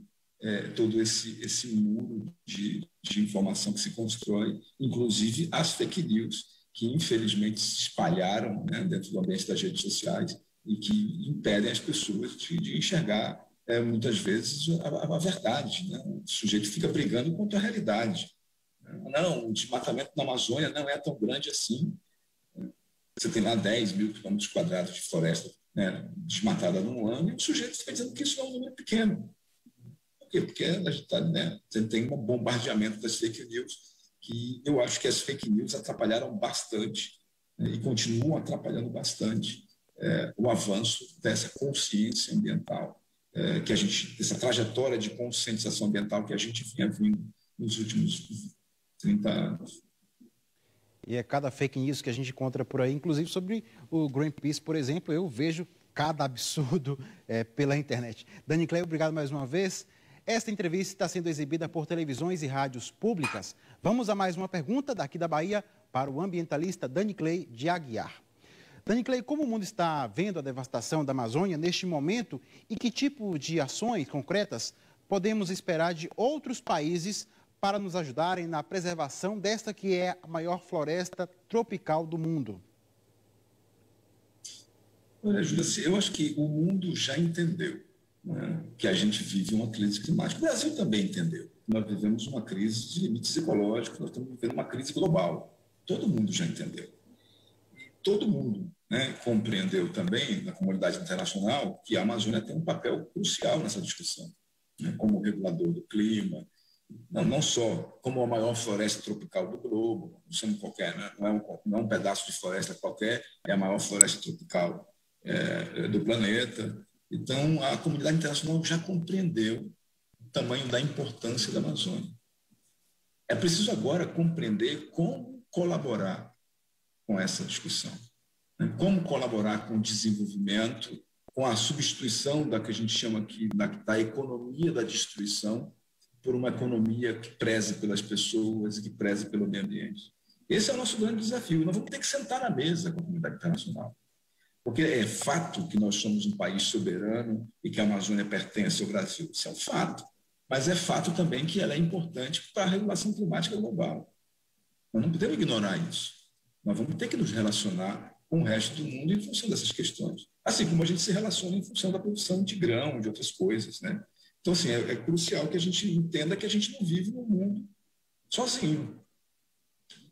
S2: todo esse muro de informação que se constrói, inclusive as fake news, que infelizmente se espalharam, né, dentro do ambiente das redes sociais e que impedem as pessoas de enxergar muitas vezes a verdade, né? O sujeito fica brigando contra a realidade. Não, o desmatamento na Amazônia não é tão grande assim. Você tem lá 10 mil quilômetros quadrados de floresta, né, desmatada num ano, e o sujeito fica dizendo que isso é um número pequeno. Por quê? Porque você tem um bombardeamento das fake news, que eu acho que as fake news atrapalharam bastante, né, e continuam atrapalhando bastante o avanço dessa consciência ambiental, que essa trajetória de conscientização ambiental que a gente vinha vindo nos últimos 30 anos.
S1: E é cada fake news que a gente encontra por aí, inclusive sobre o Greenpeace, por exemplo, eu vejo cada absurdo pela internet. Dani Clay, obrigado mais uma vez. Esta entrevista está sendo exibida por televisões e rádios públicas. Vamos a mais uma pergunta daqui da Bahia para o ambientalista Dani Clay de Aguiar. Dani Clay, como o mundo está vendo a devastação da Amazônia neste momento e que tipo de ações concretas podemos esperar de outros países para nos ajudarem na preservação desta que é a maior floresta tropical do mundo?
S2: Olha, Júlia, eu acho que o mundo já entendeu, né, que a gente vive uma crise climática. O Brasil também entendeu. Nós vivemos uma crise de limites ecológicos, nós estamos vivendo uma crise global. Todo mundo já entendeu. Todo mundo, né, compreendeu também, na comunidade internacional, que a Amazônia tem um papel crucial nessa discussão, né, como regulador do clima, não só como a maior floresta tropical do globo, não somos qualquer, né, não é um pedaço de floresta qualquer, é a maior floresta tropical do planeta. Então, a comunidade internacional já compreendeu o tamanho da importância da Amazônia. É preciso agora compreender como colaborar com essa discussão, né? Como colaborar com o desenvolvimento, com a substituição da que a gente chama aqui da economia da destruição por uma economia que preze pelas pessoas e que preze pelo meio ambiente. Esse é o nosso grande desafio. Nós vamos ter que sentar na mesa com a comunidade internacional, porque é fato que nós somos um país soberano e que a Amazônia pertence ao Brasil. Isso é um fato. Mas é fato também que ela é importante para a regulação climática global. Nós não podemos ignorar isso. Nós vamos ter que nos relacionar com o resto do mundo em função dessas questões. Assim como a gente se relaciona em função da produção de grão, de outras coisas, né? Então, assim, é crucial que a gente entenda que a gente não vive no mundo sozinho.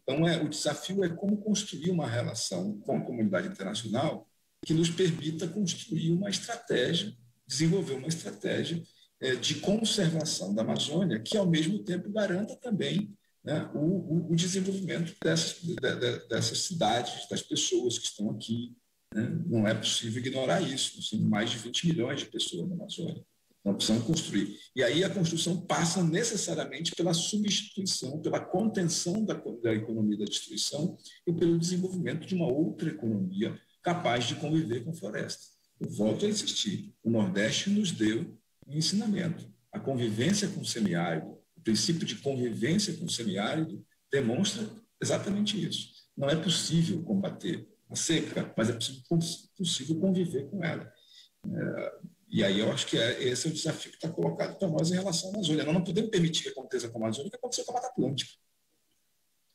S2: Então, o desafio é como construir uma relação com a comunidade internacional que nos permita construir uma estratégia, desenvolver uma estratégia de conservação da Amazônia, que, ao mesmo tempo, garanta também, né, o desenvolvimento dessas cidades, das pessoas que estão aqui, né? Não é possível ignorar isso. Nós temos mais de 20 milhões de pessoas na Amazônia. Nós precisamos construir. E aí a construção passa necessariamente pela substituição, pela contenção da economia da destruição e pelo desenvolvimento de uma outra economia capaz de conviver com a floresta. Eu volto a insistir. O Nordeste nos deu um ensinamento. A convivência com o semiárido, o princípio de convivência com o semiárido demonstra exatamente isso. Não é possível combater a seca, mas é possível conviver com ela. E aí eu acho que esse é o desafio que está colocado para nós em relação à Amazônia. Nós não podemos permitir que aconteça com a Amazônia o que aconteceu com a Mata Atlântica,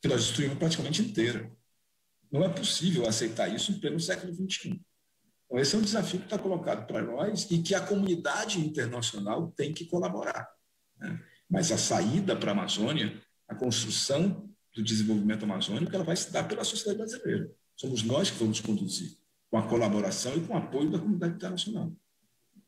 S2: que nós destruímos praticamente inteira. Não é possível aceitar isso em pleno século XXI. Então, esse é um desafio que está colocado para nós e que a comunidade internacional tem que colaborar, né? Mas a saída para a Amazônia, a construção do desenvolvimento amazônico, ela vai se dar pela sociedade brasileira. Somos nós que vamos conduzir, com a colaboração e com o apoio da comunidade internacional.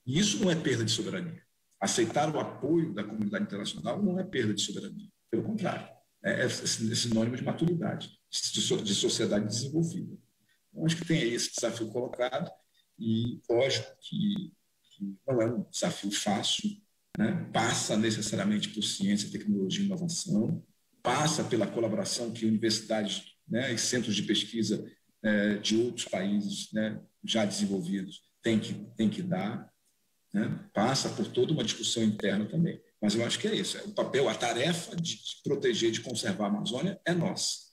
S2: E isso não é perda de soberania. Aceitar o apoio da comunidade internacional não é perda de soberania. Pelo contrário, é sinônimo de maturidade, de sociedade desenvolvida. Então, acho que tem aí esse desafio colocado e, lógico, que não é um desafio fácil, né? Passa necessariamente por ciência, tecnologia e inovação, passa pela colaboração que universidades, né, e centros de pesquisa de outros países, né, já desenvolvidos têm que dar, né? Passa por toda uma discussão interna também. Mas eu acho que é isso. O papel, a tarefa de proteger, de conservar a Amazônia é nossa.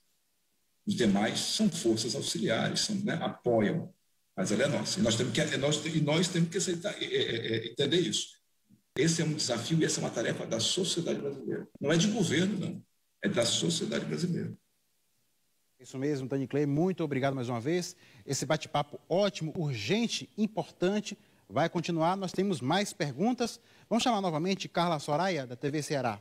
S2: Os demais são forças auxiliares, né, apoiam, mas ela é nossa. E nós temos que aceitar, entender isso. Esse é um desafio e essa é uma tarefa da sociedade brasileira. Não é de governo, não. É da sociedade brasileira.
S1: Isso mesmo, Dani Clay. Muito obrigado mais uma vez. Esse bate-papo ótimo, urgente, importante, vai continuar. Nós temos mais perguntas. Vamos chamar novamente Carla Soraya, da TV Ceará.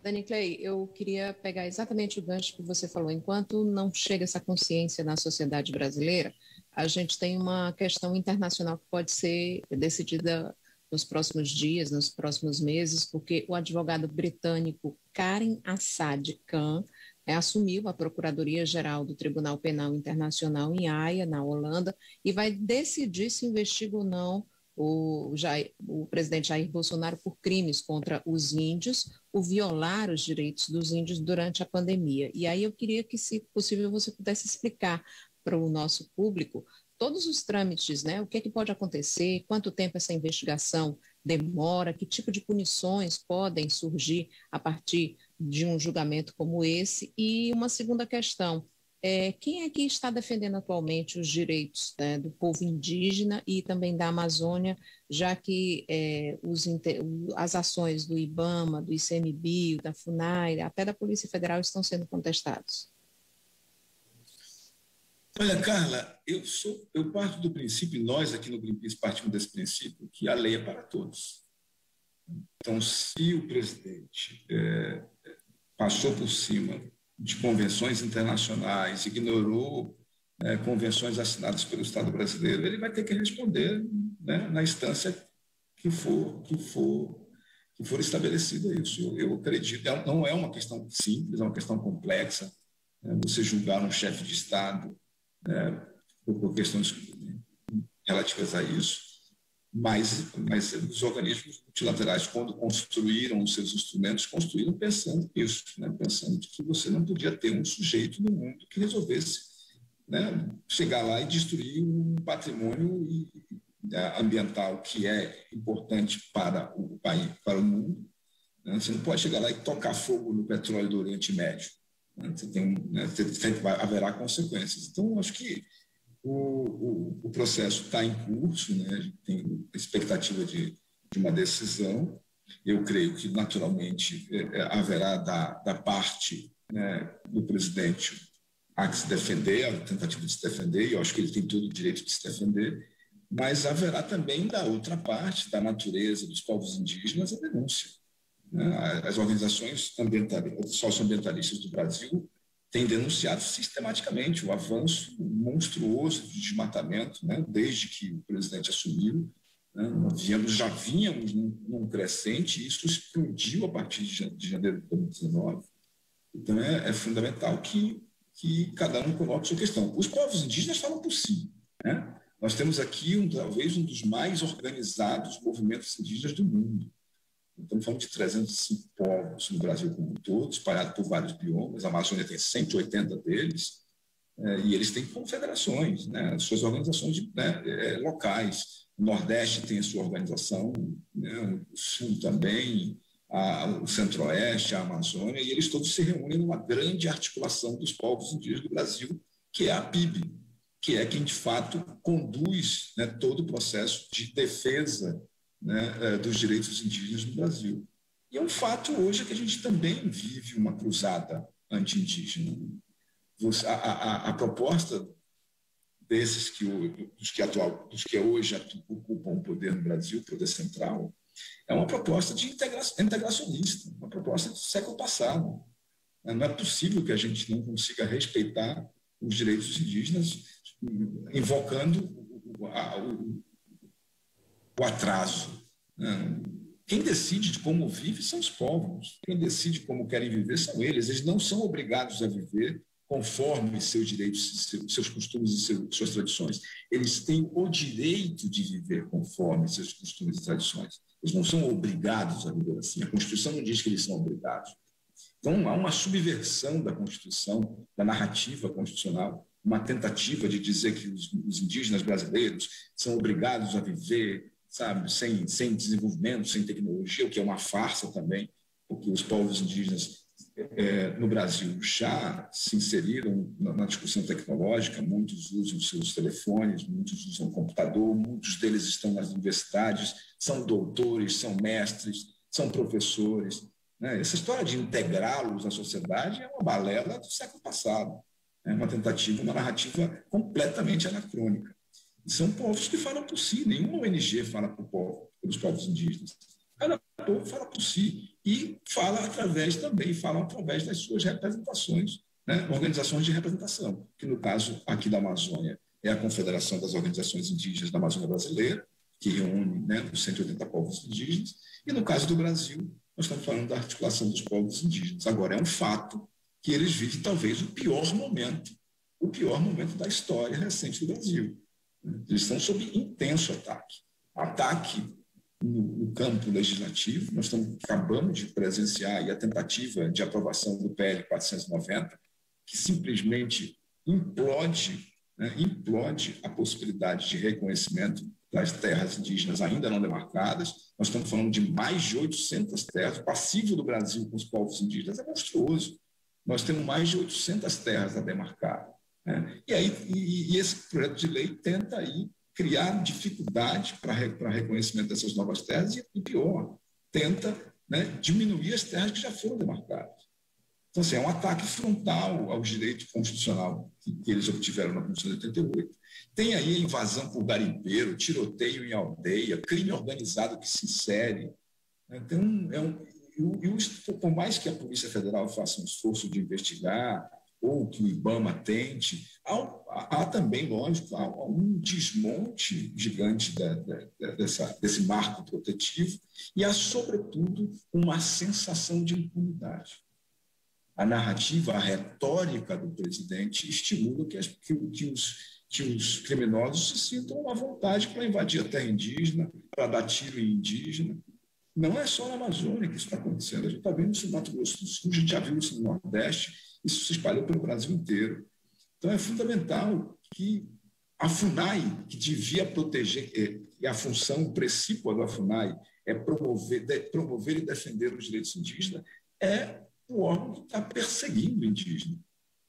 S3: Dani Clay, eu queria pegar exatamente o gancho que você falou. Enquanto não chega essa consciência na sociedade brasileira, a gente tem uma questão internacional que pode ser decidida nos próximos dias, nos próximos meses, porque o advogado britânico Karim Assad Khan assumiu a Procuradoria-Geral do Tribunal Penal Internacional em Haia, na Holanda, e vai decidir se investiga ou não o presidente Jair Bolsonaro por crimes contra os índios, por violar os direitos dos índios durante a pandemia. E aí eu queria que, se possível, você pudesse explicar para o nosso público todos os trâmites, né? O que é que pode acontecer, quanto tempo essa investigação demora, que tipo de punições podem surgir a partir de um julgamento como esse. E uma segunda questão, quem é que está defendendo atualmente os direitos, né, do povo indígena e também da Amazônia, já que as ações do IBAMA, do ICMBio, da FUNAI, até da Polícia Federal estão sendo contestados?
S2: Olha, Carla, eu parto do princípio, nós aqui no Greenpeace partimos desse princípio, que a lei é para todos. Então, se o presidente passou por cima de convenções internacionais, ignorou convenções assinadas pelo Estado brasileiro, ele vai ter que responder, né, na instância que for estabelecida isso. Eu acredito, não é uma questão simples, é uma questão complexa, né, você julgar um chefe de Estado por questões relativas a isso, mas os organismos multilaterais, quando construíram os seus instrumentos, construíram pensando nisso, né? Pensando que você não podia ter um sujeito no mundo que resolvesse, né, chegar lá e destruir um patrimônio ambiental que é importante para o país, para o mundo, né? Você não pode chegar lá e tocar fogo no petróleo do Oriente Médio. Haverá consequências. Então, acho que o processo está em curso, né? A gente tem expectativa de uma decisão. Eu creio que, naturalmente, haverá da parte, né, do presidente a se defender, a tentativa de se defender, e eu acho que ele tem todo o direito de se defender, mas haverá também da outra parte, da natureza dos povos indígenas, a denúncia. As organizações socioambientalistas do Brasil têm denunciado sistematicamente o avanço monstruoso de desmatamento, né, desde que o presidente assumiu. Né, já vínhamos num crescente e isso explodiu a partir de janeiro de 2019. Então, é fundamental que cada um coloque sua questão. Os povos indígenas falam por si, né? Nós temos aqui talvez um dos mais organizados movimentos indígenas do mundo. Estamos falando de 305 povos no Brasil como um todo, espalhados por vários biomas. A Amazônia tem 180 deles, e eles têm confederações, né, suas organizações locais. O Nordeste tem a sua organização, né, o Sul também, o Centro-Oeste, a Amazônia, e eles todos se reúnem numa grande articulação dos povos indígenas do Brasil, que é a PIB, que é quem, de fato, conduz, né, todo o processo de defesa, né, dos direitos indígenas no Brasil. E é um fato hoje que a gente também vive uma cruzada anti-indígena. a proposta dos que hoje ocupam o poder no Brasil, o poder central, é uma proposta de integracionista, uma proposta do século passado. Não é possível que a gente não consiga respeitar os direitos dos indígenas invocando o atraso. Quem decide de como vive são os povos. Quem decide como querem viver são eles. Eles não são obrigados a viver conforme seus direitos, seus costumes e suas tradições. Eles têm o direito de viver conforme seus costumes e tradições. Eles não são obrigados a viver assim. A Constituição não diz que eles são obrigados. Então, há uma subversão da Constituição, da narrativa constitucional, uma tentativa de dizer que os indígenas brasileiros são obrigados a viver, sabe, sem desenvolvimento, sem tecnologia, o que é uma farsa também, porque os povos indígenas no Brasil já se inseriram na discussão tecnológica, muitos usam seus telefones, muitos usam computador, muitos deles estão nas universidades, são doutores, são mestres, são professores. Essa história de integrá-los à sociedade é uma balela do século passado, é uma tentativa, uma narrativa completamente anacrônica. E são povos que falam por si, nenhuma ONG fala pelos povos indígenas. Cada povo fala por si e falam através das suas representações, organizações de representação, que no caso aqui da Amazônia é a Confederação das Organizações Indígenas da Amazônia Brasileira, que reúne os 180 povos indígenas, e no caso do Brasil, nós estamos falando da articulação dos povos indígenas. Agora, é um fato que eles vivem talvez o pior momento da história recente do Brasil. Eles estão sob intenso ataque no campo legislativo. Nós acabamos de presenciar a tentativa de aprovação do PL 490, que simplesmente implode a possibilidade de reconhecimento das terras indígenas ainda não demarcadas. Nós estamos falando de mais de 800 terras. O passivo do Brasil com os povos indígenas é monstruoso. Nós temos mais de 800 terras a demarcar. E esse projeto de lei tenta aí criar dificuldade para reconhecimento dessas novas terras e pior, tenta diminuir as terras que já foram demarcadas. Então, assim, é um ataque frontal ao direito constitucional que eles obtiveram na Constituição de 88. Tem aí a invasão por garimpeiro, tiroteio em aldeia, crime organizado que se insere. Por mais que a Polícia Federal faça um esforço de investigar, ou que o IBAMA tente, há também, lógico, há um desmonte gigante desse marco protetivo e há, sobretudo, uma sensação de impunidade. A narrativa, a retórica do presidente estimula que os criminosos se sintam à vontade para invadir a terra indígena, para dar tiro em indígena. Não é só na Amazônia que isso está acontecendo. A gente está vendo isso no Mato Grosso do Sul, a gente já viu isso no Nordeste, isso se espalhou pelo Brasil inteiro. Então, é fundamental que a FUNAI, que devia proteger, e a função precípua da FUNAI é promover e defender os direitos indígenas, é o órgão que está perseguindo o indígena.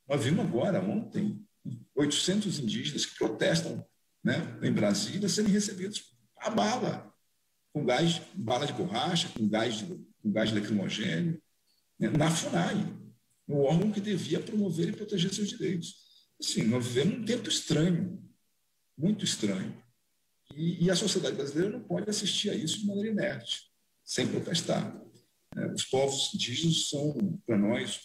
S2: Nós vimos agora, ontem, 800 indígenas que protestam em Brasília serem recebidos a bala, com bala de borracha, com gás lacrimogêneo, na FUNAI, no órgão que devia promover e proteger seus direitos. Assim, nós vivemos um tempo estranho, muito estranho. E a sociedade brasileira não pode assistir a isso de maneira inerte, sem protestar. Os povos indígenas são, para nós,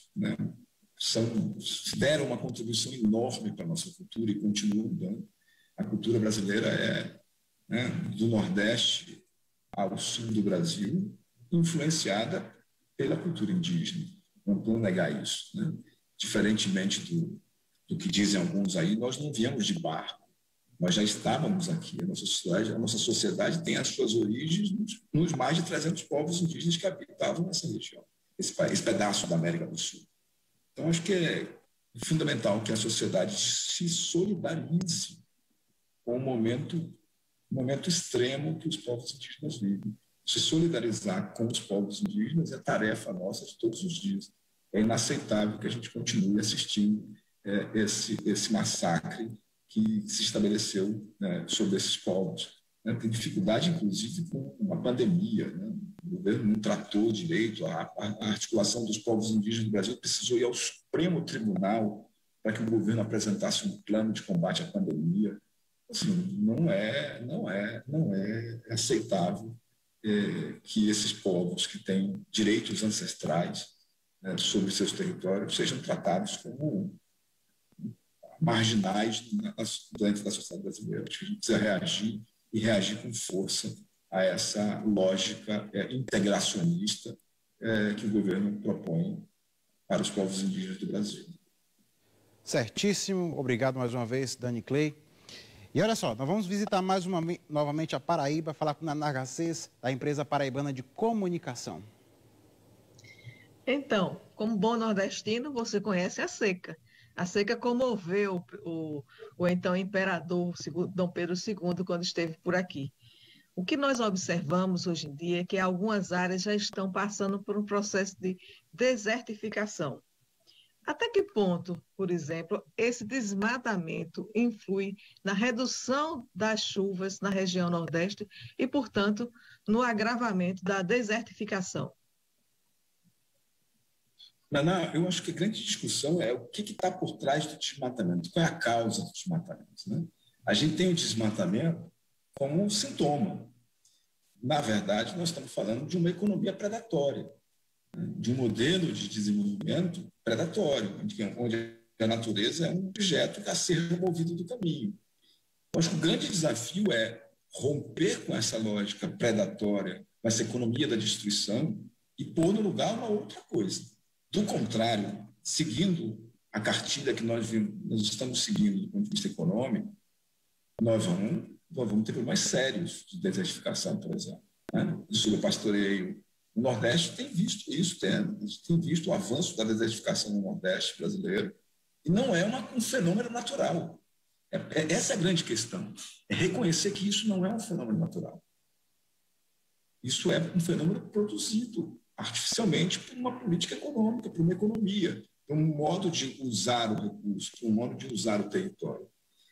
S2: deram uma contribuição enorme para a nossa cultura e continuam dando. A cultura brasileira é do Nordeste ao sul do Brasil, influenciada pela cultura indígena. Não vou negar isso. Diferentemente do que dizem alguns aí, nós não viemos de barco. Nós já estávamos aqui. A nossa sociedade tem as suas origens nos mais de 300 povos indígenas que habitavam nessa região, esse pedaço da América do Sul. Então, acho que é fundamental que a sociedade se solidarize com o momento extremo que os povos indígenas vivem. Se solidarizar com os povos indígenas é tarefa nossa de todos os dias. É inaceitável que a gente continue assistindo esse massacre que se estabeleceu sobre esses povos. Tem dificuldade, inclusive, com uma pandemia. O governo não tratou direito, a articulação dos povos indígenas do Brasil precisou ir ao Supremo Tribunal para que o governo apresentasse um plano de combate à pandemia. Assim, não é aceitável que esses povos que têm direitos ancestrais, né, sobre seus territórios sejam tratados como marginais dentro da sociedade brasileira. Acho que a gente precisa reagir e reagir com força a essa lógica integracionista que o governo propõe para os povos indígenas do Brasil.
S1: Certíssimo. Obrigado mais uma vez, Dani Clay. E olha só, nós vamos visitar novamente a Paraíba, falar com o Naná Garcês, da empresa paraibana de comunicação.
S4: Então, como bom nordestino, você conhece a seca. A seca comoveu o então imperador Dom Pedro II quando esteve por aqui. O que nós observamos hoje em dia é que algumas áreas já estão passando por um processo de desertificação. Até que ponto, por exemplo, esse desmatamento influi na redução das chuvas na região Nordeste e, portanto, no agravamento da desertificação?
S2: Naná, eu acho que a grande discussão é o que está por trás do desmatamento, qual é a causa do desmatamento, né? A gente tem o desmatamento como um sintoma. Na verdade, nós estamos falando de uma economia predatória, né? De um modelo de desenvolvimento predatório, onde a natureza é um objeto a ser removido do caminho. Eu acho que o grande desafio é romper com essa lógica predatória, com essa economia da destruição e pôr no lugar uma outra coisa. Do contrário, seguindo a cartilha que nós estamos seguindo do ponto de vista econômico, nós vamos ter problemas sérios de desertificação, por exemplo, né? Do subapastoreio. O Nordeste tem visto isso, tem visto o avanço da desertificação no Nordeste brasileiro, e não é um fenômeno natural. Essa é a grande questão, é reconhecer que isso não é um fenômeno natural. Isso é um fenômeno produzido artificialmente por uma política econômica, por uma economia, por um modo de usar o recurso, por um modo de usar o território.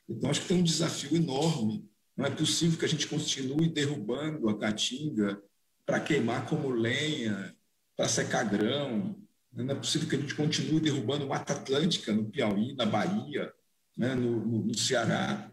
S2: Então, acho que tem um desafio enorme. Não é possível que a gente continue derrubando a caatinga para queimar como lenha, para secar grão. Não é possível que a gente continue derrubando Mata Atlântica no Piauí, na Bahia, né, no Ceará.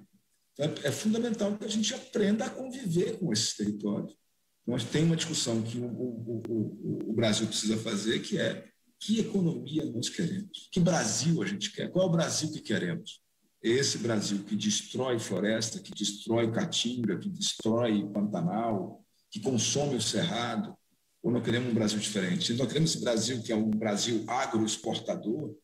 S2: Então, é fundamental que a gente aprenda a conviver com esses territórios. Então, tem uma discussão que o Brasil precisa fazer, que é: que economia nós queremos? Que Brasil a gente quer? Qual é o Brasil que queremos? Esse Brasil que destrói floresta, que destrói caatinga, que destrói Pantanal, que consome o cerrado? Ou nós queremos um Brasil diferente? Nós queremos esse Brasil que é um Brasil agroexportador.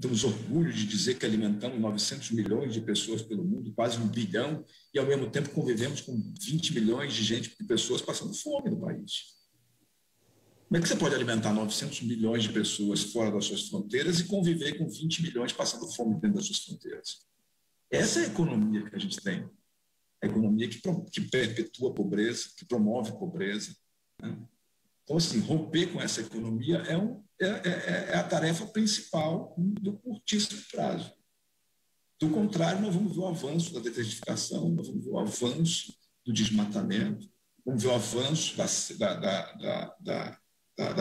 S2: Temos orgulho de dizer que alimentamos 900 milhões de pessoas pelo mundo, quase 1 bilhão, e ao mesmo tempo convivemos com 20 milhões de pessoas passando fome no país. Como é que você pode alimentar 900 milhões de pessoas fora das suas fronteiras e conviver com 20 milhões passando fome dentro das suas fronteiras? Essa é a economia que a gente tem. A economia que perpetua a pobreza, que promove a pobreza, né? Então, assim, romper com essa economia é a tarefa principal do curtíssimo prazo. Do contrário, nós vamos ver o avanço da desertificação, nós vamos ver o avanço do desmatamento, vamos ver o avanço das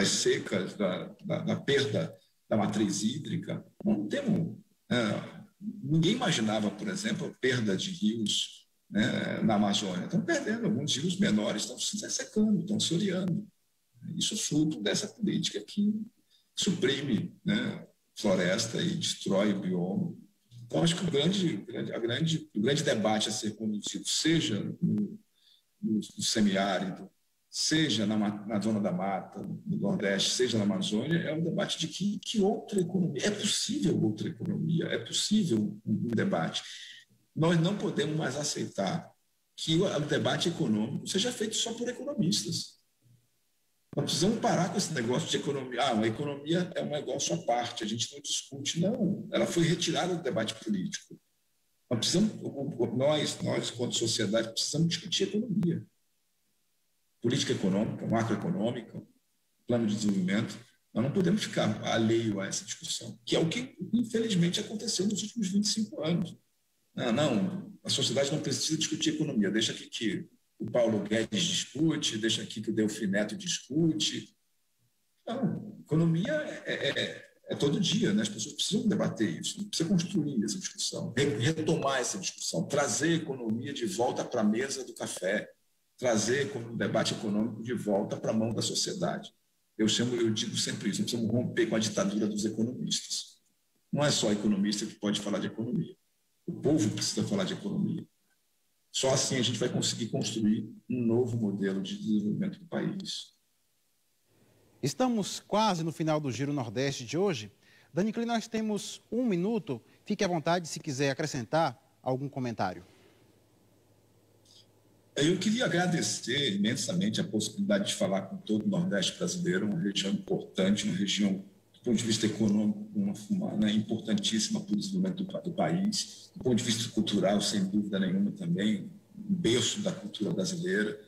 S2: secas, da perda da matriz hídrica. Não temos, ninguém imaginava, por exemplo, a perda de rios, né, na Amazônia. Estão perdendo, alguns rios menores estão se secando, estão se oriando. Isso é fruto dessa política que suprime, né, floresta e destrói o bioma. Então, acho que o grande debate a ser conduzido, seja no semiárido, seja na zona da mata, no Nordeste, seja na Amazônia, é um debate de que outra economia. É possível outra economia, é possível um debate. Nós não podemos mais aceitar que o debate econômico seja feito só por economistas. Nós precisamos parar com esse negócio de economia. A economia é um negócio à parte, a gente não discute. Não, ela foi retirada do debate político. Nós, enquanto sociedade, precisamos discutir economia. Política econômica, macroeconômica, plano de desenvolvimento. Nós não podemos ficar alheio a essa discussão, que é o que, infelizmente, aconteceu nos últimos 25 anos. Não, a sociedade não precisa discutir economia. Deixa aqui que o Paulo Guedes discute, deixa aqui que o Delfim Neto discute. Não, economia é todo dia, né? As pessoas precisam debater isso, precisa construir essa discussão, retomar essa discussão, trazer a economia de volta para a mesa do café, trazer o debate econômico de volta para a mão da sociedade. Eu digo sempre isso, nós precisamos romper com a ditadura dos economistas. Não é só economista que pode falar de economia. O povo precisa falar de economia. Só assim a gente vai conseguir construir um novo modelo de desenvolvimento do país.
S1: Estamos quase no final do Giro Nordeste de hoje. Danicley, nós temos 1 minuto. Fique à vontade se quiser acrescentar algum comentário.
S2: Eu queria agradecer imensamente a possibilidade de falar com todo o Nordeste brasileiro, uma região importante, uma região, do ponto de vista econômico, importantíssima para o desenvolvimento do país, do ponto de vista cultural, sem dúvida nenhuma também, um berço da cultura brasileira.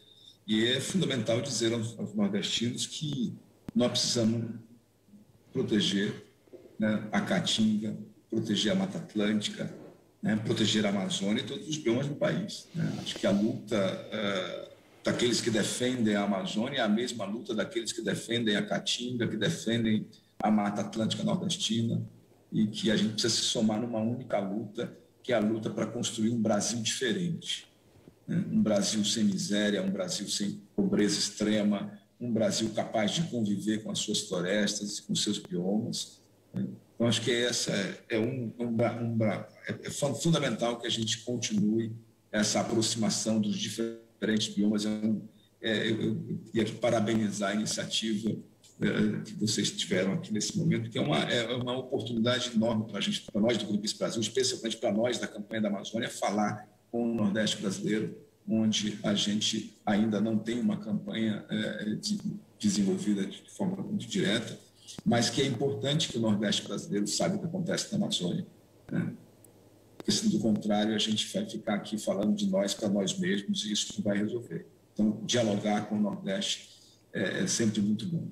S2: E é fundamental dizer aos nordestinos que nós precisamos proteger, né, a Caatinga, proteger a Mata Atlântica, né, proteger a Amazônia e todos os biomas do país. Né? Acho que a luta daqueles que defendem a Amazônia é a mesma luta daqueles que defendem a Caatinga, que defendem a Mata Atlântica nordestina, e que a gente precisa se somar numa única luta, que é a luta para construir um Brasil diferente. Né? Um Brasil sem miséria, um Brasil sem pobreza extrema, um Brasil capaz de conviver com as suas florestas, com seus biomas. Né? Então, acho que essa é fundamental que a gente continue essa aproximação dos diferentes biomas. Eu queria parabenizar a iniciativa que vocês tiveram aqui nesse momento, que é uma oportunidade enorme para a gente, para nós do Greenpeace Brasil, especialmente para nós da campanha da Amazônia, falar com o Nordeste brasileiro, onde a gente ainda não tem uma campanha desenvolvida de forma muito direta, mas que é importante que o Nordeste brasileiro saiba o que acontece na Amazônia. Né? Porque, se do contrário, a gente vai ficar aqui falando de nós para nós mesmos e isso não vai resolver. Então, dialogar com o Nordeste é sempre muito bom.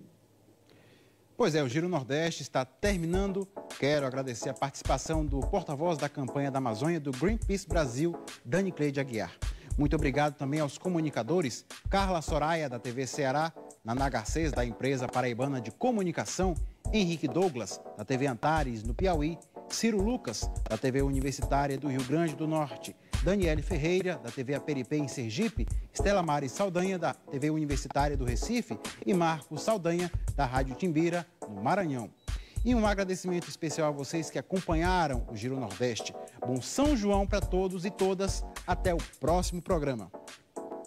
S1: Pois é, o Giro Nordeste está terminando. Quero agradecer a participação do porta-voz da campanha da Amazônia do Greenpeace Brasil, Danicley de Aguiar. Muito obrigado também aos comunicadores Carla Soraya, da TV Ceará, Naná Garcês, da empresa paraibana de comunicação, Henrique Douglas, da TV Antares, no Piauí, Ciro Lucas, da TV Universitária do Rio Grande do Norte, Daniele Ferreira, da TV Aperipê, em Sergipe, Estela Mari Saldanha, da TV Universitária do Recife e Marcos Saldanha, da Rádio Timbira, no Maranhão. E um agradecimento especial a vocês que acompanharam o Giro Nordeste. Bom São João para todos e todas. Até o próximo programa.